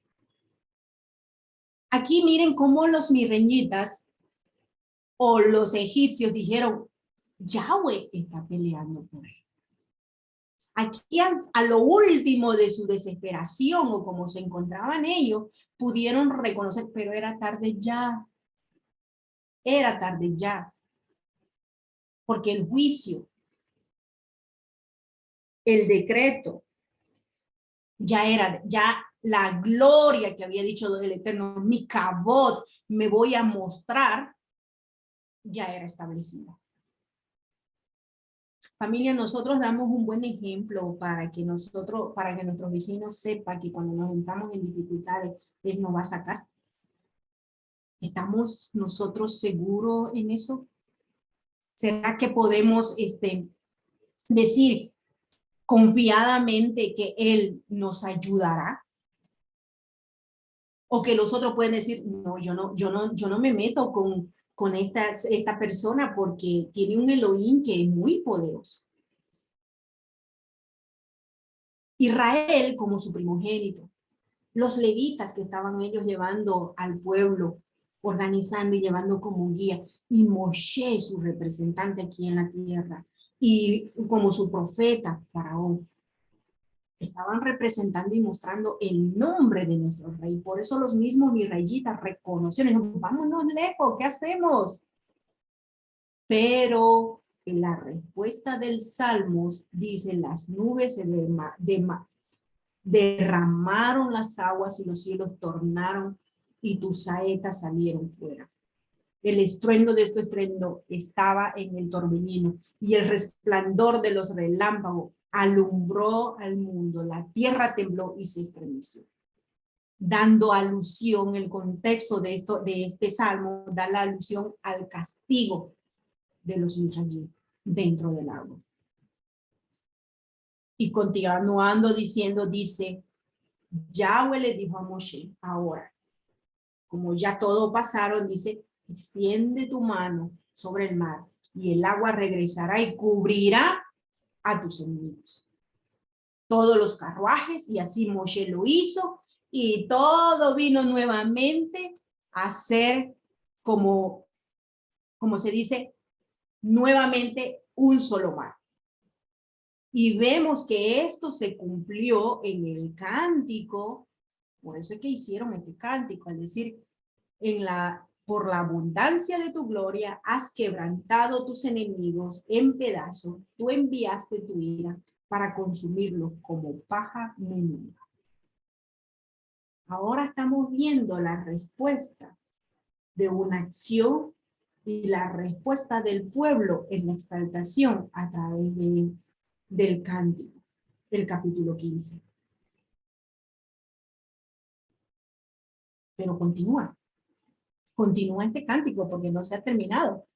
Aquí miren cómo los mirreñitas o los egipcios dijeron, Yahweh está peleando por él. Aquí a lo último de su desesperación o como se encontraban ellos, pudieron reconocer, pero era tarde ya. Era tarde ya. Porque el juicio, el decreto, ya la gloria que había dicho del Eterno, mi kabod, me voy a mostrar, ya era establecida. Familia, nosotros damos un buen ejemplo para que nuestros vecinos sepan que cuando nos entramos en dificultades, Él nos va a sacar. ¿Estamos nosotros seguros en eso? ¿Será que podemos decir confiadamente que Él nos ayudará? O que los otros pueden decir, no, yo no me meto con esta persona porque tiene un Elohim que es muy poderoso. Israel como su primogénito, los levitas que estaban ellos llevando al pueblo, organizando y llevando como guía, y Moshe, su representante aquí en la tierra, y como su profeta, Faraón, estaban representando y mostrando el nombre de nuestro rey. Por eso los mismos israelitas reconocieron, vámonos lejos, ¿qué hacemos? Pero en la respuesta del Salmos dice, las nubes se derramaron las aguas y los cielos tornaron y tus saetas salieron fuera. El estruendo de este estruendo estaba en el torbellino y el resplandor de los relámpagos alumbró al mundo. La tierra tembló y se estremeció. Dando alusión, el contexto de este salmo da la alusión al castigo de los israelíes dentro del agua. Y continuando diciendo, dice, Yahweh le dijo a Moshe, ahora, como ya todo pasaron, dice, extiende tu mano sobre el mar y el agua regresará y cubrirá a tus enemigos. Todos los carruajes, y así Moshe lo hizo, y todo vino nuevamente a ser como se dice, nuevamente un solo mar. Y vemos que esto se cumplió en el cántico, por eso es que hicieron este cántico, es decir, por la abundancia de tu gloria has quebrantado tus enemigos en pedazos, tú enviaste tu ira para consumirlos como paja menuda. Ahora estamos viendo la respuesta de una acción y la respuesta del pueblo en la exaltación a través del cántico, del capítulo 15. Pero continúa este cántico porque no se ha terminado.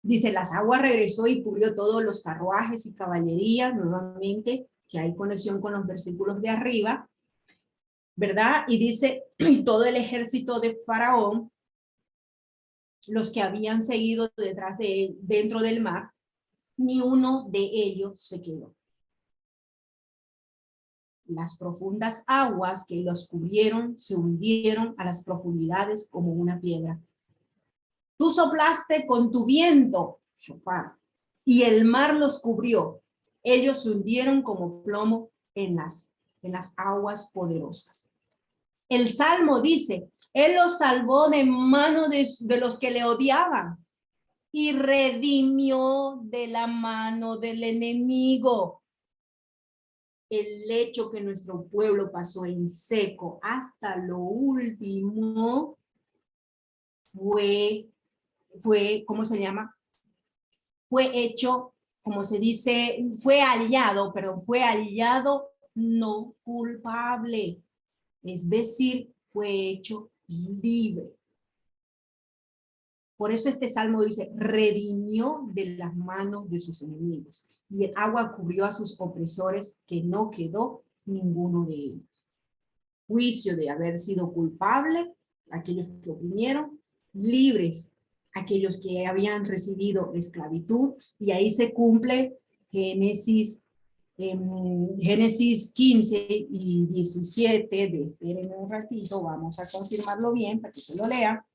Dice, las aguas regresó y cubrió todos los carruajes y caballerías, nuevamente, que hay conexión con los versículos de arriba, ¿verdad? Y dice, todo el ejército de Faraón, los que habían seguido detrás de él, dentro del mar, ni uno de ellos se quedó. Las profundas aguas que los cubrieron se hundieron a las profundidades como una piedra. Tú soplaste con tu viento, shofar, y el mar los cubrió. Ellos se hundieron como plomo en las aguas poderosas. El Salmo dice, Él los salvó de mano de los que le odiaban y redimió de la mano del enemigo. El hecho que nuestro pueblo pasó en seco hasta lo último fue, ¿cómo se llama? Fue hecho, como se dice, fue hallado no culpable. Es decir, fue hecho libre. Por eso este salmo dice, redimió de las manos de sus enemigos, y el agua cubrió a sus opresores, que no quedó ninguno de ellos. Juicio de haber sido culpable, aquellos que oprimieron, libres, aquellos que habían recibido esclavitud, y ahí se cumple Génesis 15 y 17, espérenme un ratito, vamos a confirmarlo bien para que se lo lea.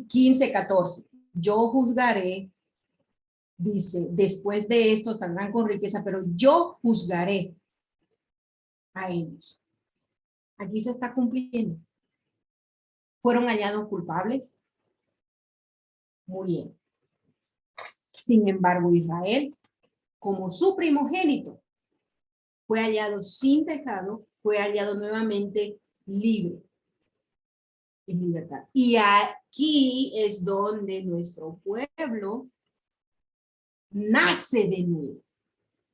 15, 14. Yo juzgaré, dice, después de esto saldrán con riqueza, pero yo juzgaré a ellos. Aquí se está cumpliendo. Fueron hallados culpables, murieron. Sin embargo, Israel, como su primogénito, fue hallado sin pecado, fue hallado nuevamente libre, en libertad. Y aquí es donde nuestro pueblo nace de nuevo,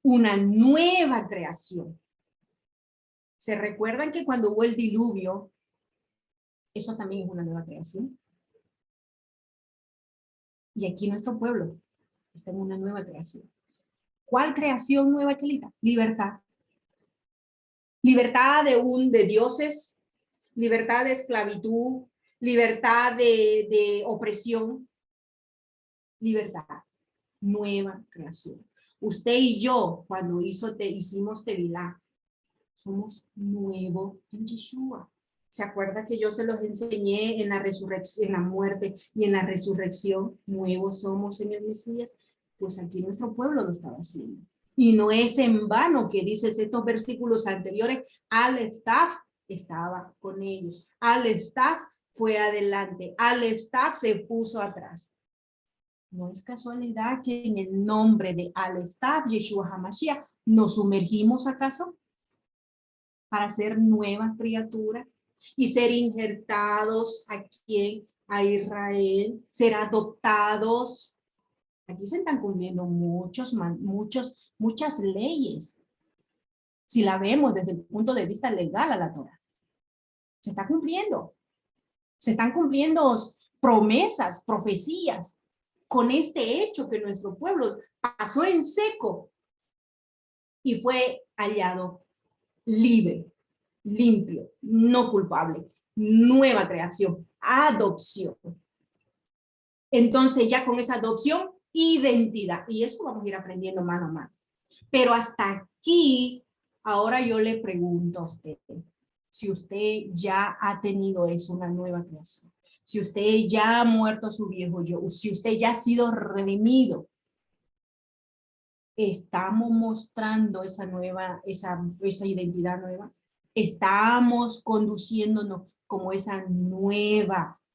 una nueva creación. ¿Se recuerdan que cuando hubo el diluvio, eso también es una nueva creación? Y aquí nuestro pueblo está en una nueva creación. ¿Cuál creación nueva, Chelita? Libertad. Libertad de dioses, libertad de esclavitud, libertad de opresión, libertad, nueva creación. Usted y yo, cuando hicimos Tevilá, somos nuevos en Yeshua. ¿Se acuerda que yo se los enseñé en la resurrección, en la muerte y en la resurrección? Nuevos somos en el Mesías. Pues aquí nuestro pueblo lo estaba haciendo. Y no es en vano que dices estos versículos anteriores, Al-Staff estaba con ellos. Al-Staff fue adelante. Al-Staff se puso atrás. No es casualidad que en el nombre de Al-Staff, Yeshua HaMashiach, nos sumergimos acaso para ser nuevas criaturas. y ser injertados aquí a Israel, ser adoptados. Aquí se están cumpliendo muchas leyes. Si la vemos desde el punto de vista legal a la Torá, se está cumpliendo. Se están cumpliendo promesas, profecías, con este hecho que nuestro pueblo pasó en seco y fue hallado libre, limpio, no culpable, nueva creación, adopción. Entonces ya con esa adopción, identidad. Y eso vamos a ir aprendiendo mano a mano. Pero hasta aquí, ahora yo le pregunto a usted, si usted ya ha tenido eso, una nueva creación, si usted ya ha muerto su viejo yo, si usted ya ha sido redimido, estamos mostrando esa identidad nueva, estamos conduciéndonos como esa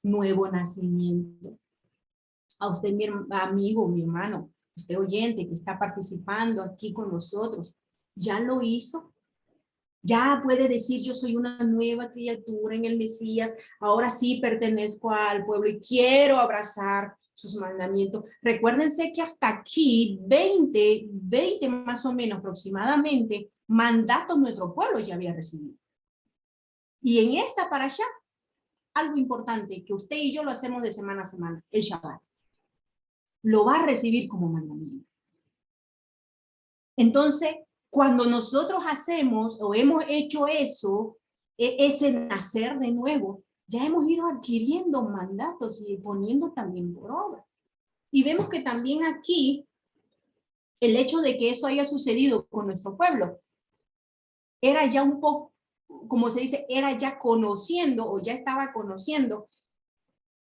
nuevo nacimiento. A usted, mi amigo, mi hermano, usted oyente que está participando aquí con nosotros, ¿ya lo hizo? Ya puede decir, yo soy una nueva criatura en el Mesías, ahora sí pertenezco al pueblo y quiero abrazar sus mandamientos. Recuérdense que hasta aquí 20 más o menos aproximadamente mandatos nuestro pueblo ya había recibido. Y en esta para allá, algo importante que usted y yo lo hacemos de semana a semana, el Shabbat. Lo va a recibir como mandamiento. Entonces, cuando nosotros hacemos o hemos hecho eso, ese nacer de nuevo, ya hemos ido adquiriendo mandatos y poniendo también por obra. Y vemos que también aquí, el hecho de que eso haya sucedido con nuestro pueblo, era ya un poco, como se dice, era ya conociendo o ya estaba conociendo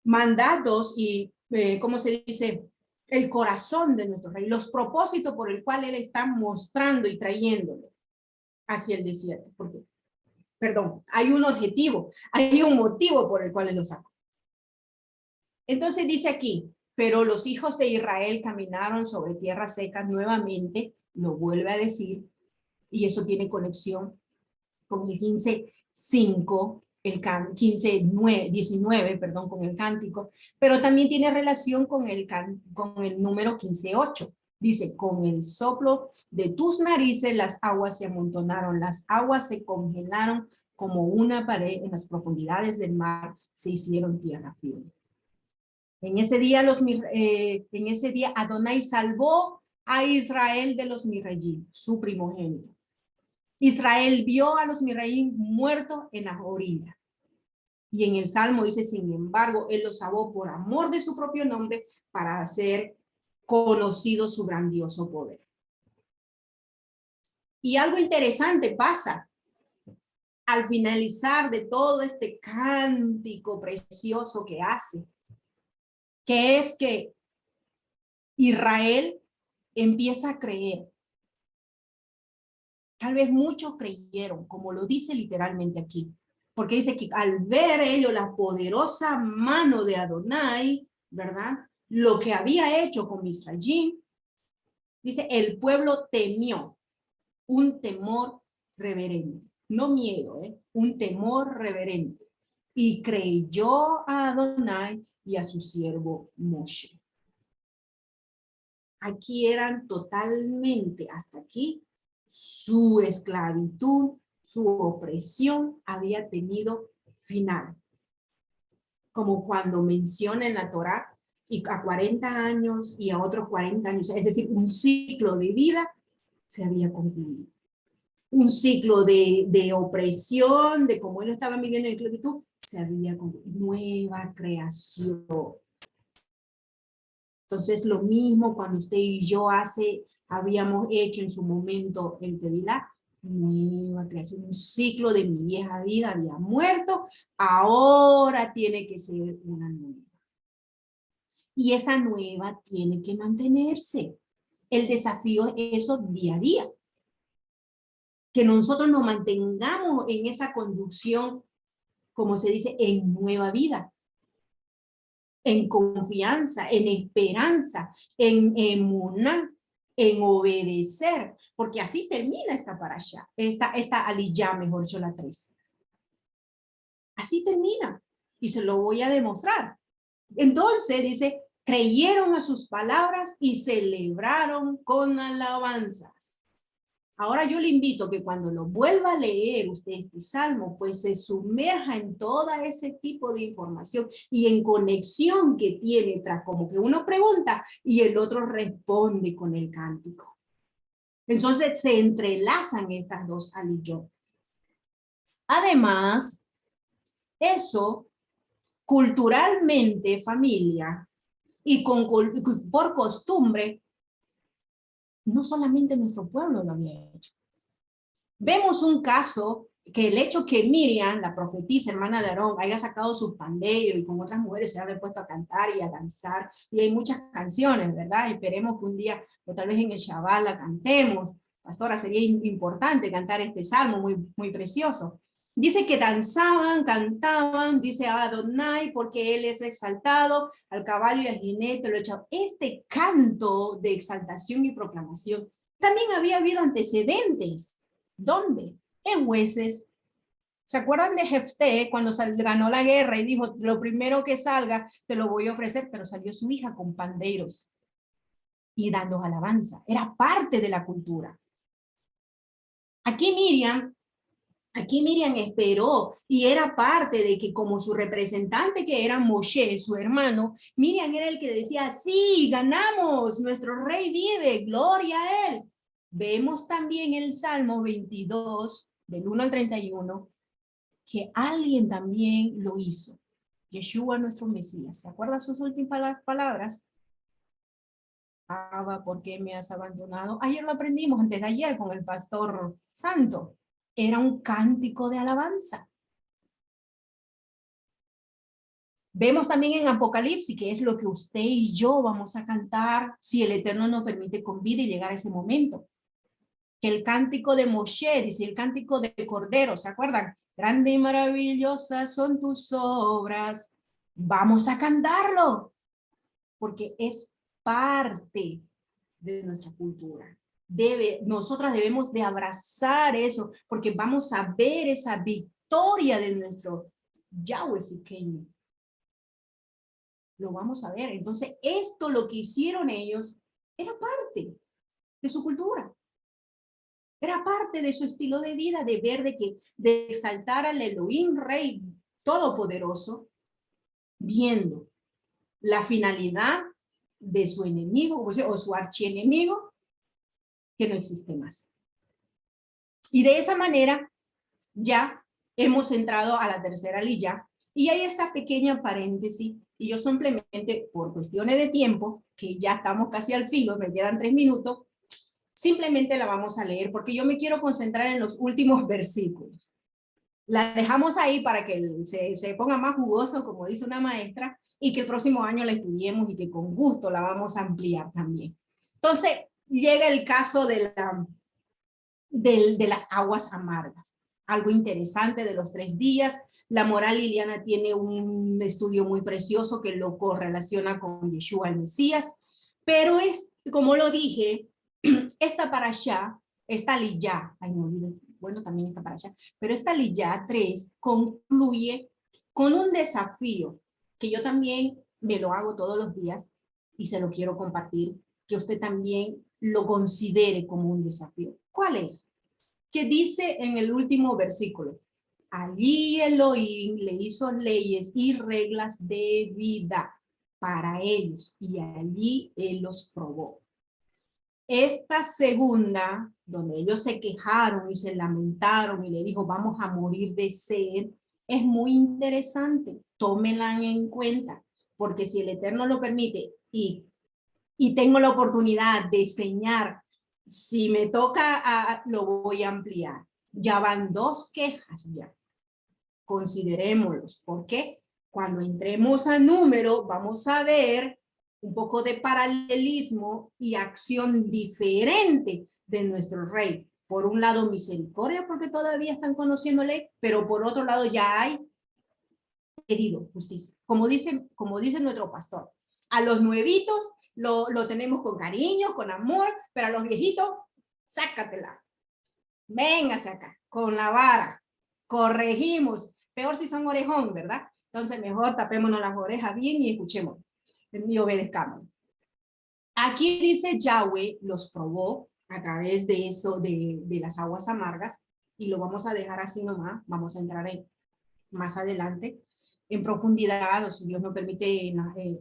mandatos y, ¿cómo se dice?, el corazón de nuestro rey, los propósitos por el cual él está mostrando y trayéndolo hacia el desierto. Porque, perdón, hay un objetivo, hay un motivo por el cual él lo sacó. Entonces dice aquí, pero los hijos de Israel caminaron sobre tierra seca nuevamente, lo vuelve a decir, y eso tiene conexión con el 15:5, el 19, perdón, con el cántico, pero también tiene relación con el número 15:8. Dice, con el soplo de tus narices las aguas se amontonaron, las aguas se congelaron como una pared en las profundidades del mar, se hicieron tierra firme. En ese día Adonai salvó a Israel de los Mirayim, su primogénito. Israel vio a los Mirayim muertos en las orillas. Y en el Salmo dice, sin embargo, él los salvó por amor de su propio nombre para hacer conocido su grandioso poder. Y algo interesante pasa al finalizar de todo este cántico precioso que hace, que es que Israel empieza a creer. Tal vez muchos creyeron, como lo dice literalmente aquí, porque dice que al ver ellos la poderosa mano de Adonai, ¿verdad? Lo que había hecho con Misrayim, dice, el pueblo temió, un temor reverente, no miedo, un temor reverente, y creyó a Adonai y a su siervo Moshe. Aquí eran totalmente, hasta aquí, su esclavitud, su opresión había tenido final. Como cuando menciona en la Torá, y a 40 años y a otros 40 años, es decir, un ciclo de vida se había concluido. Un ciclo de opresión, de cómo ellos estaban viviendo en esclavitud, se había concluido. Nueva creación. Entonces, lo mismo cuando usted y yo habíamos hecho en su momento el Tevilá, nueva creación, un ciclo de mi vieja vida había muerto, ahora tiene que ser una nueva. Y esa nueva tiene que mantenerse. El desafío es eso día a día. Que nosotros nos mantengamos en esa conducción, como se dice, en nueva vida. En confianza, en esperanza, en emuná, en obedecer, porque así termina esta parasha, esta aliyá, mejor dicho, la 3. Así termina. Y se lo voy a demostrar. Entonces dice, creyeron a sus palabras y celebraron con alabanzas. Ahora yo le invito a que cuando lo vuelva a leer usted este salmo, pues se sumerja en todo ese tipo de información y en conexión que tiene tras como que uno pregunta y el otro responde con el cántico. Entonces se entrelazan estas dos aliyot. Además, eso culturalmente, familia, y por costumbre, no solamente nuestro pueblo lo había hecho. Vemos un caso que el hecho que Miriam, la profetisa, hermana de Aarón, haya sacado sus panderos y con otras mujeres se haya puesto a cantar y a danzar, y hay muchas canciones, ¿verdad? Esperemos que un día, o tal vez en el Shabbat la cantemos. Pastora, sería importante cantar este salmo muy, muy precioso. Dice que danzaban, cantaban, dice a Adonai, porque él es exaltado, al caballo y al jinete lo echado. Este canto de exaltación y proclamación también había habido antecedentes. ¿Dónde? En Jueces. ¿Se acuerdan de Jefté cuando ganó la guerra y dijo, lo primero que salga te lo voy a ofrecer? Pero salió su hija con panderos y dando alabanza. Era parte de la cultura. Aquí Miriam esperó y era parte de que como su representante que era Moshe, su hermano, Miriam era el que decía, sí, ganamos, nuestro rey vive, gloria a él. Vemos también el Salmo 22, del 1 al 31, que alguien también lo hizo. Yeshua, nuestro Mesías. ¿Se acuerda sus últimas palabras? Abba, ¿por qué me has abandonado? Ayer lo aprendimos, antes de ayer, con el pastor Santo. Era un cántico de alabanza. Vemos también en Apocalipsis, que es lo que usted y yo vamos a cantar si el Eterno nos permite con vida y llegar a ese momento. Que el cántico de Moshe, dice el cántico de Cordero, ¿se acuerdan? Grande y maravillosas son tus obras. Vamos a cantarlo, porque es parte de nuestra cultura. Nosotras debemos de abrazar eso, porque vamos a ver esa victoria de nuestro Yahweh Siqueño. Lo vamos a ver. Entonces, esto lo que hicieron ellos era parte de su cultura. Era parte de su estilo de vida, de ver de exaltar al Elohim Rey Todopoderoso, viendo la finalidad de su enemigo o su archienemigo, que no existe más. Y de esa manera ya hemos entrado a la tercera lilla y hay esta pequeña paréntesis y yo simplemente por cuestiones de tiempo, que ya estamos casi al filo, me quedan 3 minutos, simplemente la vamos a leer porque yo me quiero concentrar en los últimos versículos. La dejamos ahí para que se ponga más jugoso, como dice una maestra, y que el próximo año la estudiemos y que con gusto la vamos a ampliar también. Entonces, llega el caso de las aguas amargas. Algo interesante de los 3 días. La moral Liliana tiene un estudio muy precioso que lo correlaciona con Yeshua el Mesías, pero es, como lo dije, esta parashá, esta liyá, ay me olvidé, bueno también esta parashá, pero esta liyá 3 concluye con un desafío que yo también me lo hago todos los días y se lo quiero compartir, que usted también lo considere como un desafío. ¿Cuál es? Que dice en el último versículo, allí Elohim le hizo leyes y reglas de vida para ellos y allí él los probó. Esta segunda, donde ellos se quejaron y se lamentaron y le dijo, vamos a morir de sed, es muy interesante. Tómenla en cuenta, porque si el Eterno lo permite y tengo la oportunidad de enseñar, si me toca, lo voy a ampliar. Ya van 2 quejas ya. Considerémoslos, porque cuando entremos a número, vamos a ver un poco de paralelismo y acción diferente de nuestro rey. Por un lado, misericordia, porque todavía están conociéndole, pero por otro lado ya hay querido justicia. Como dice nuestro pastor, a los nuevitos lo tenemos con cariño, con amor, pero a los viejitos, sácatela. Véngase acá, con la vara, corregimos. Peor si son orejón, ¿verdad? Entonces mejor tapémonos las orejas bien y escuchemos y obedezcamos. Aquí dice Yahweh los probó a través de eso, de las aguas amargas, y lo vamos a dejar así nomás. Vamos a entrar más adelante en profundidad, o si Dios nos permite,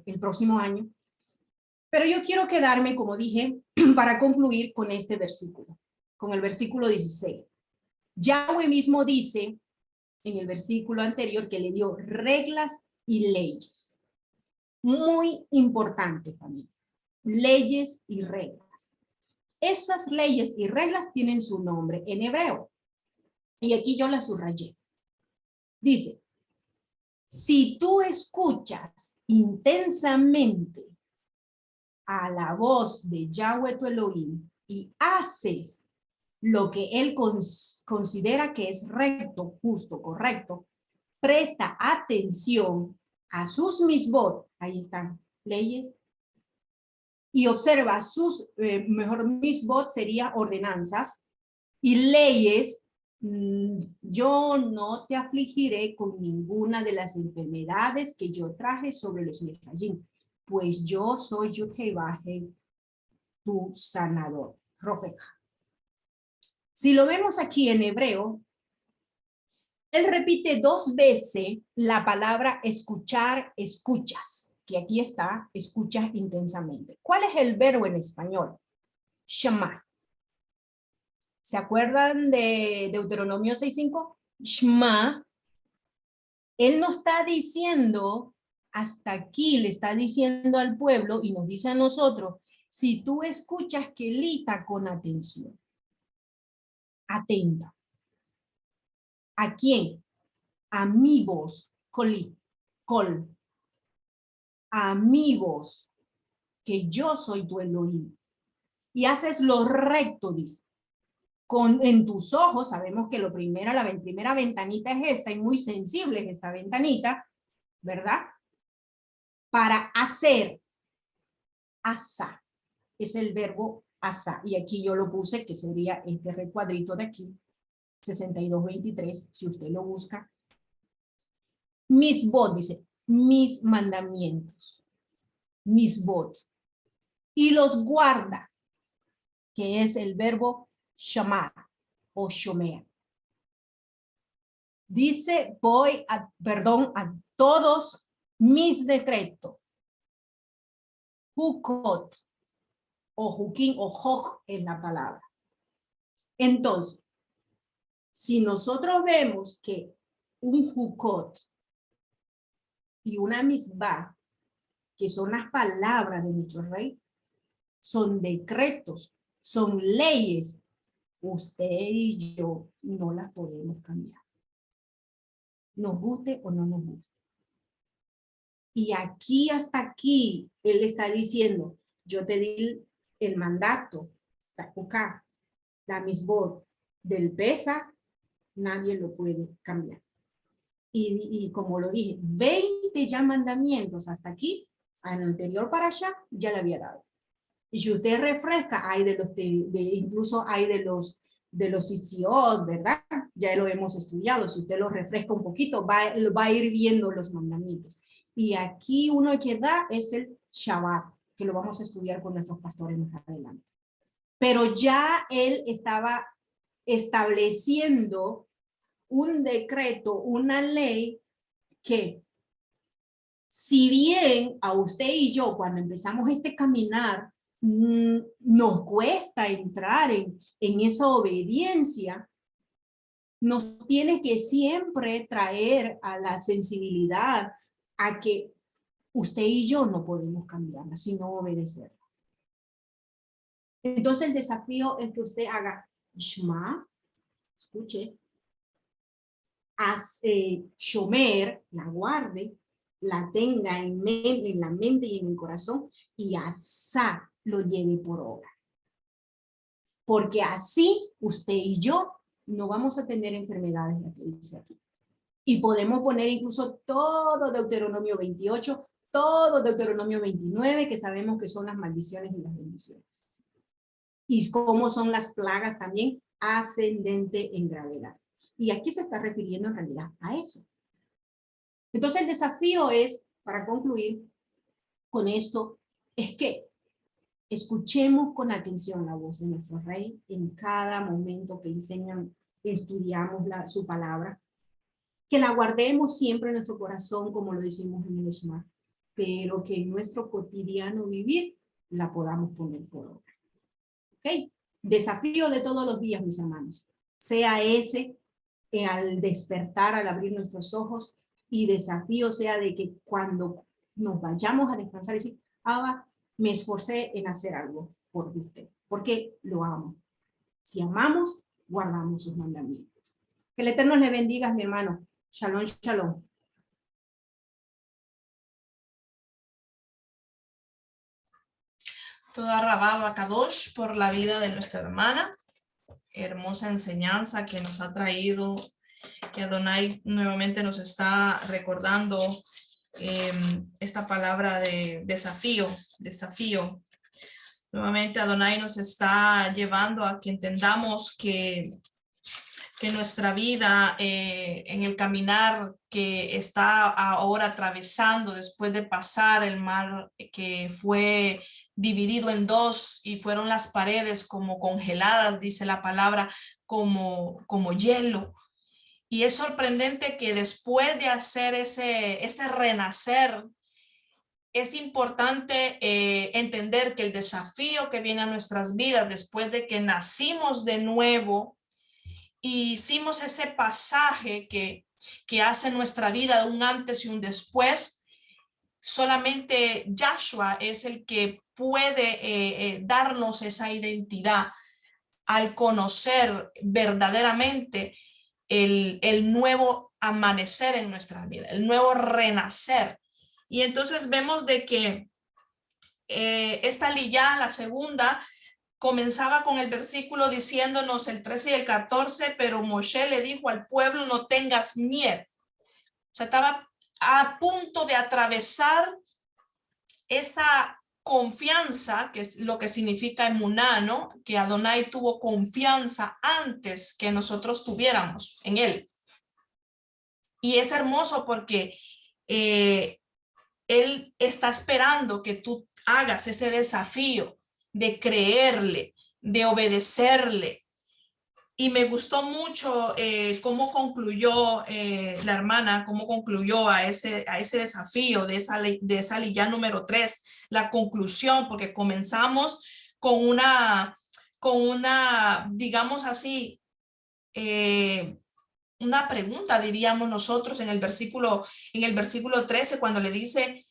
el próximo año. Pero yo quiero quedarme, como dije, para concluir con este versículo, con el versículo 16. Yahweh mismo dice en el versículo anterior que le dio reglas y leyes. Muy importante, familia. Leyes y reglas. Esas leyes y reglas tienen su nombre en hebreo. Y aquí yo las subrayé. Dice, si tú escuchas intensamente a la voz de Yahweh tu Elohim y haces lo que él considera que es recto, justo, correcto, presta atención a sus misbot, ahí están, leyes, y observa sus, mejor misbot sería ordenanzas, y leyes, yo no te afligiré con ninguna de las enfermedades que yo traje sobre los Mizrayim, pues yo soy Yud-Heh-Vah-Heh, tu sanador. Rofeja. Si lo vemos aquí en hebreo, él repite 2 veces la palabra escuchar, escuchas, que aquí está, escuchas intensamente. ¿Cuál es el verbo en español? Shema. ¿Se acuerdan de Deuteronomio 6:5? Shema. Él nos está diciendo, hasta aquí le está diciendo al pueblo y nos dice a nosotros, si tú escuchas Kelita con atención, atenta. ¿A quién? A mi voz, col. A mi voz, que yo soy tu Elohim. Y haces lo recto, dice. En tus ojos, sabemos que la primera ventanita es esta, y muy sensible es esta ventanita, ¿verdad? Para hacer, asa, es el verbo asa, y aquí yo lo puse, que sería este recuadrito de aquí, 62:23, si usted lo busca. Mis bot, dice, mis mandamientos, mis bot, y los guarda, que es el verbo shamar o shomer. Dice, a todos mis decretos, hukot, o hukim, o hok en la palabra. Entonces, si nosotros vemos que un hukot y una misbah, que son las palabras de nuestro rey, son decretos, son leyes, usted y yo no las podemos cambiar. Nos guste o no nos guste. Y aquí hasta aquí, él está diciendo, yo te di el mandato, la misbot del pesa, nadie lo puede cambiar. Y como lo dije, 20 ya mandamientos hasta aquí, al anterior para allá, ya le había dado. Y si usted refresca, hay incluso hay de los itziot, ¿verdad? Ya lo hemos estudiado. Si usted lo refresca un poquito, va a ir viendo los mandamientos. Y aquí uno que da es el Shabbat, que lo vamos a estudiar con nuestros pastores más adelante. Pero ya él estaba estableciendo un decreto, una ley que, si bien a usted y yo cuando empezamos este caminar nos cuesta entrar en esa obediencia, nos tiene que siempre traer a la sensibilidad a que usted y yo no podemos cambiarla, sino obedecerlas. Entonces el desafío es que usted haga Shema, escuche, Shomer, la guarde, la tenga en la mente y en el corazón, y Asa lo lleve por obra. Porque así usted y yo no vamos a tener enfermedades, la que dice aquí. Y podemos poner incluso todo Deuteronomio 28, todo Deuteronomio 29, que sabemos que son las maldiciones y las bendiciones. Y cómo son las plagas también, ascendente en gravedad. Y aquí se está refiriendo en realidad a eso. Entonces el desafío es, para concluir con esto, es que escuchemos con atención la voz de nuestro Rey en cada momento que enseñan, estudiamos su palabra, que la guardemos siempre en nuestro corazón, como lo decimos en el Shema, pero que en nuestro cotidiano vivir la podamos poner por obra. ¿Ok? Desafío de todos los días, mis hermanos, sea ese al despertar, al abrir nuestros ojos, y desafío sea de que cuando nos vayamos a descansar, decir, Abba, me esforcé en hacer algo por usted, porque lo amo. Si amamos, guardamos sus mandamientos. Que el Eterno le bendiga, mi hermano. Shalom, shalom. Toda Rabá Kadosh por la vida de nuestra hermana. Hermosa enseñanza que nos ha traído, que Adonai nuevamente nos está recordando esta palabra de desafío. Nuevamente Adonai nos está llevando a que entendamos que nuestra vida en el caminar que está ahora atravesando después de pasar el mar que fue dividido en dos y fueron las paredes como congeladas, dice la palabra, como hielo. Y es sorprendente que después de hacer ese renacer, es importante entender que el desafío que viene a nuestras vidas después de que nacimos de nuevo y hicimos ese pasaje que hace nuestra vida un antes y un después, solamente Yahshua es el que puede darnos esa identidad al conocer verdaderamente el nuevo amanecer en nuestra vida, el nuevo renacer. Y entonces vemos de que esta liyá, la segunda, comenzaba con el versículo diciéndonos el 13 y el 14, pero Moshe le dijo al pueblo, no tengas miedo. O sea, estaba a punto de atravesar esa confianza, que es lo que significa emuná, ¿no? Que Adonai tuvo confianza antes que nosotros tuviéramos en él. Y es hermoso porque él está esperando que tú hagas ese desafío de creerle, de obedecerle. Y me gustó mucho cómo concluyó la hermana, cómo concluyó a ese desafío de esa liyá número 3, la conclusión, porque comenzamos con una digamos así, una pregunta, diríamos nosotros, en el versículo 13, cuando le dice,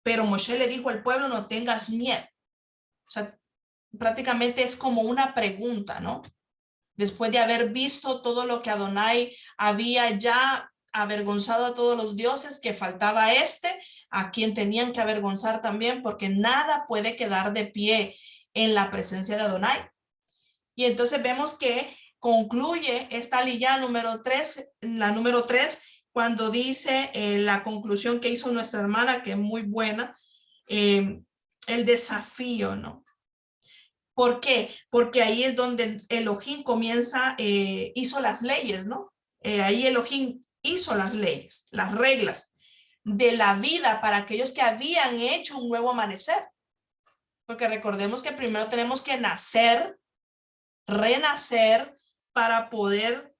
pero Moshe le dijo al pueblo, no tengas miedo. O sea, prácticamente es como una pregunta, ¿no? Después de haber visto todo lo que Adonai había ya avergonzado a todos los dioses, que faltaba a quien tenían que avergonzar también, porque nada puede quedar de pie en la presencia de Adonai. Y entonces vemos que concluye esta liyá número 3, la número 3, cuando dice la conclusión que hizo nuestra hermana, que es muy buena, el desafío, ¿no? ¿Por qué? Porque ahí es donde Elohim comienza, hizo las leyes, ¿no? Ahí Elohim hizo las leyes, las reglas de la vida para aquellos que habían hecho un nuevo amanecer. Porque recordemos que primero tenemos que nacer, renacer, para poder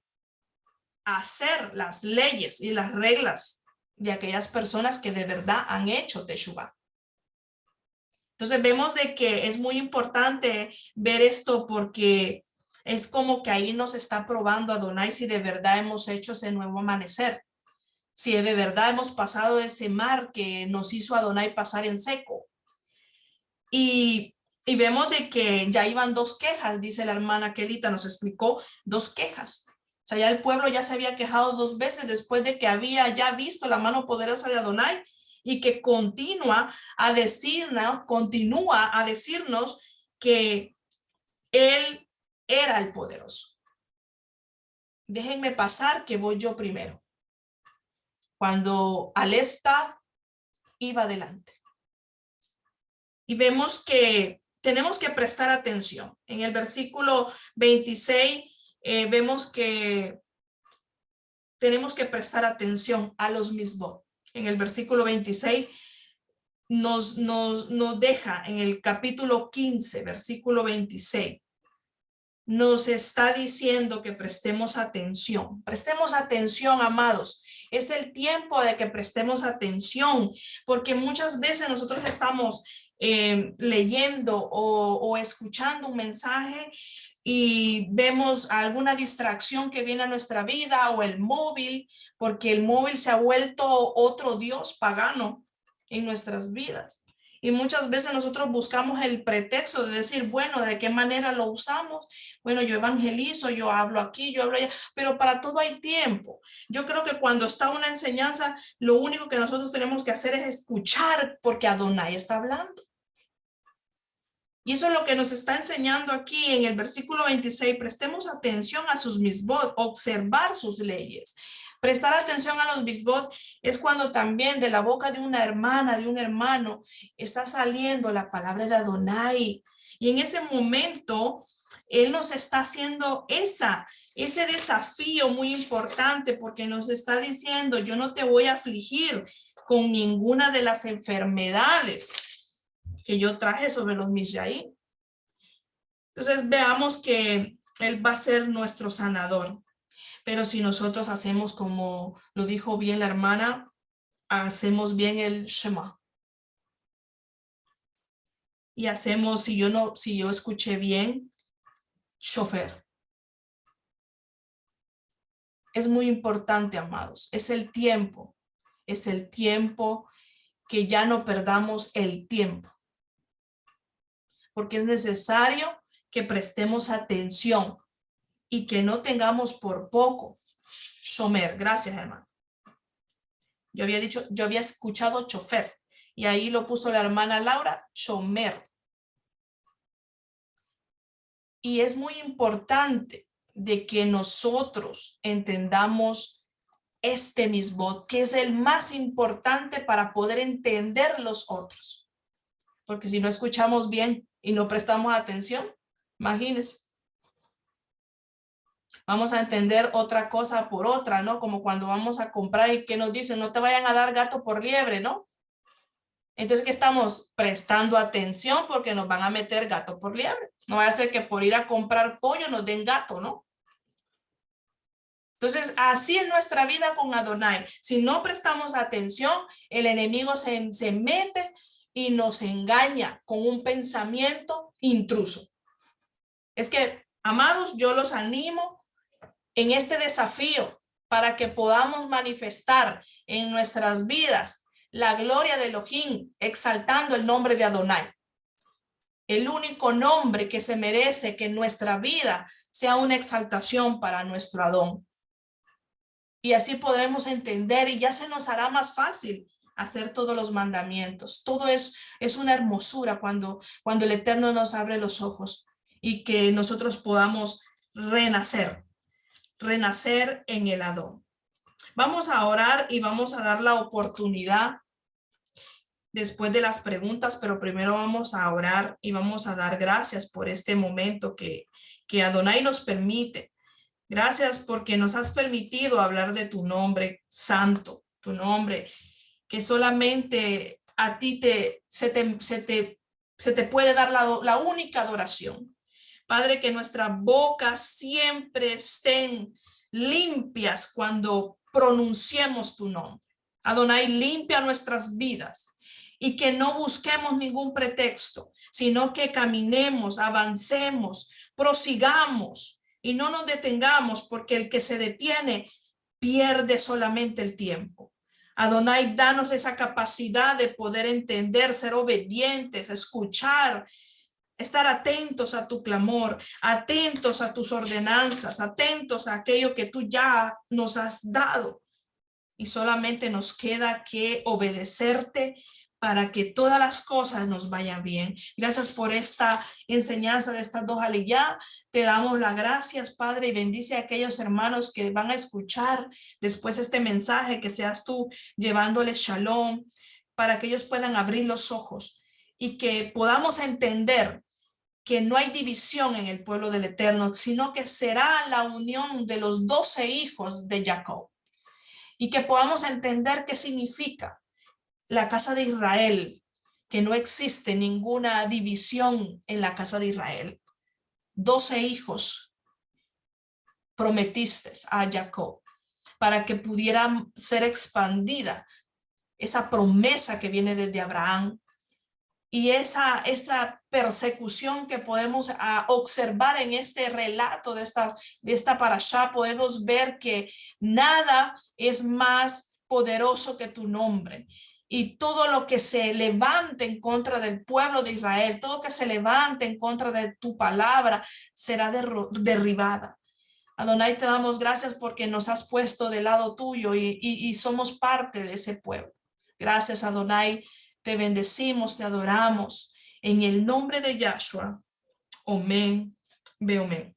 hacer las leyes y las reglas de aquellas personas que de verdad han hecho Teshuvah. Entonces vemos de que es muy importante ver esto, porque es como que ahí nos está probando Adonai si de verdad hemos hecho ese nuevo amanecer, si de verdad hemos pasado ese mar que nos hizo Adonai pasar en seco. Y vemos de que ya iban 2 quejas, dice la hermana Kelita, nos explicó 2 quejas. O sea, ya el pueblo ya se había quejado 2 veces después de que había ya visto la mano poderosa de Adonai, y que continúa a decirnos que él era el poderoso. Déjenme pasar que voy yo primero. Cuando Alefta iba adelante. Y vemos que tenemos que prestar atención. En el versículo 26 vemos que tenemos que prestar atención a los misbot. en el versículo 26, nos deja en el capítulo 15, versículo 26. Nos está diciendo que prestemos atención. Prestemos atención, amados. Es el tiempo de que prestemos atención, porque muchas veces nosotros estamos leyendo o escuchando un mensaje y vemos alguna distracción que viene a nuestra vida o el móvil, porque el móvil se ha vuelto otro dios pagano en nuestras vidas. Y muchas veces nosotros buscamos el pretexto de decir, bueno, ¿de qué manera lo usamos? Bueno, yo evangelizo, yo hablo aquí, yo hablo allá, pero para todo hay tiempo. Yo creo que cuando está una enseñanza, lo único que nosotros tenemos que hacer es escuchar, porque Adonai está hablando. Y eso es lo que nos está enseñando aquí en el versículo 26. Prestemos atención a sus misbot, observar sus leyes. Prestar atención a los misbot es cuando también de la boca de una hermana, de un hermano, está saliendo la palabra de Adonai. Y en ese momento, él nos está haciendo ese desafío muy importante, porque nos está diciendo, yo no te voy a afligir con ninguna de las enfermedades que yo traje sobre los Misraim. Entonces veamos que él va a ser nuestro sanador. Pero si nosotros hacemos como lo dijo bien la hermana, hacemos bien el Shema. Y hacemos, si yo escuché bien, Shofer. Es muy importante, amados. Es el tiempo que ya no perdamos el tiempo. Porque es necesario que prestemos atención y que no tengamos por poco shomer. Gracias, hermano. Yo había escuchado chofer y ahí lo puso la hermana Laura, shomer. Y es muy importante de que nosotros entendamos este mismo, que es el más importante para poder entender los otros. Porque si no escuchamos bien y no prestamos atención, imagínense. Vamos a entender otra cosa por otra, ¿no? Como cuando vamos a comprar y que nos dicen, no te vayan a dar gato por liebre, ¿no? Entonces, ¿qué estamos? Prestando atención porque nos van a meter gato por liebre. No vaya a ser que por ir a comprar pollo nos den gato, ¿no? Entonces, así es nuestra vida con Adonai. Si no prestamos atención, el enemigo se mete y nos engaña con un pensamiento intruso. Es que, amados, yo los animo en este desafío para que podamos manifestar en nuestras vidas la gloria de Elohim, exaltando el nombre de Adonai. El único nombre que se merece que en nuestra vida sea una exaltación para nuestro Adón. Y así podremos entender y ya se nos hará más fácil hacer todos los mandamientos. Todo es una hermosura cuando el Eterno nos abre los ojos y que nosotros podamos renacer en el Adón. Vamos a orar y vamos a dar la oportunidad después de las preguntas, pero primero vamos a orar y vamos a dar gracias por este momento que Adonai nos permite. Gracias porque nos has permitido hablar de tu nombre santo, tu nombre que solamente a ti se te puede dar la única adoración. Padre, que nuestras bocas siempre estén limpias cuando pronunciemos tu nombre. Adonai, limpia nuestras vidas y que no busquemos ningún pretexto, sino que caminemos, avancemos, prosigamos y no nos detengamos, porque el que se detiene pierde solamente el tiempo. Adonai, danos esa capacidad de poder entender, ser obedientes, escuchar, estar atentos a tu clamor, atentos a tus ordenanzas, atentos a aquello que tú ya nos has dado. Y solamente nos queda que obedecerte para que todas las cosas nos vayan bien. Gracias por esta enseñanza de estas dos aliyá. Te damos las gracias, Padre, y bendice a aquellos hermanos que van a escuchar después este mensaje, que seas tú llevándoles shalom, para que ellos puedan abrir los ojos y que podamos entender que no hay división en el pueblo del Eterno, sino que será la unión de los 12 hijos de Jacob. y que podamos entender qué significa la casa de Israel, que no existe ninguna división en la casa de Israel. 12 hijos prometiste a Jacob para que pudiera ser expandida esa promesa que viene desde Abraham y esa persecución que podemos observar en este relato de esta parashá. Podemos ver que nada es más poderoso que tu nombre. Y todo lo que se levante en contra del pueblo de Israel, todo lo que se levante en contra de tu palabra, será derribada. Adonai, te damos gracias porque nos has puesto del lado tuyo y somos parte de ese pueblo. Gracias, Adonai. Te bendecimos, te adoramos. En el nombre de Yahshua. Amén. Ve amén.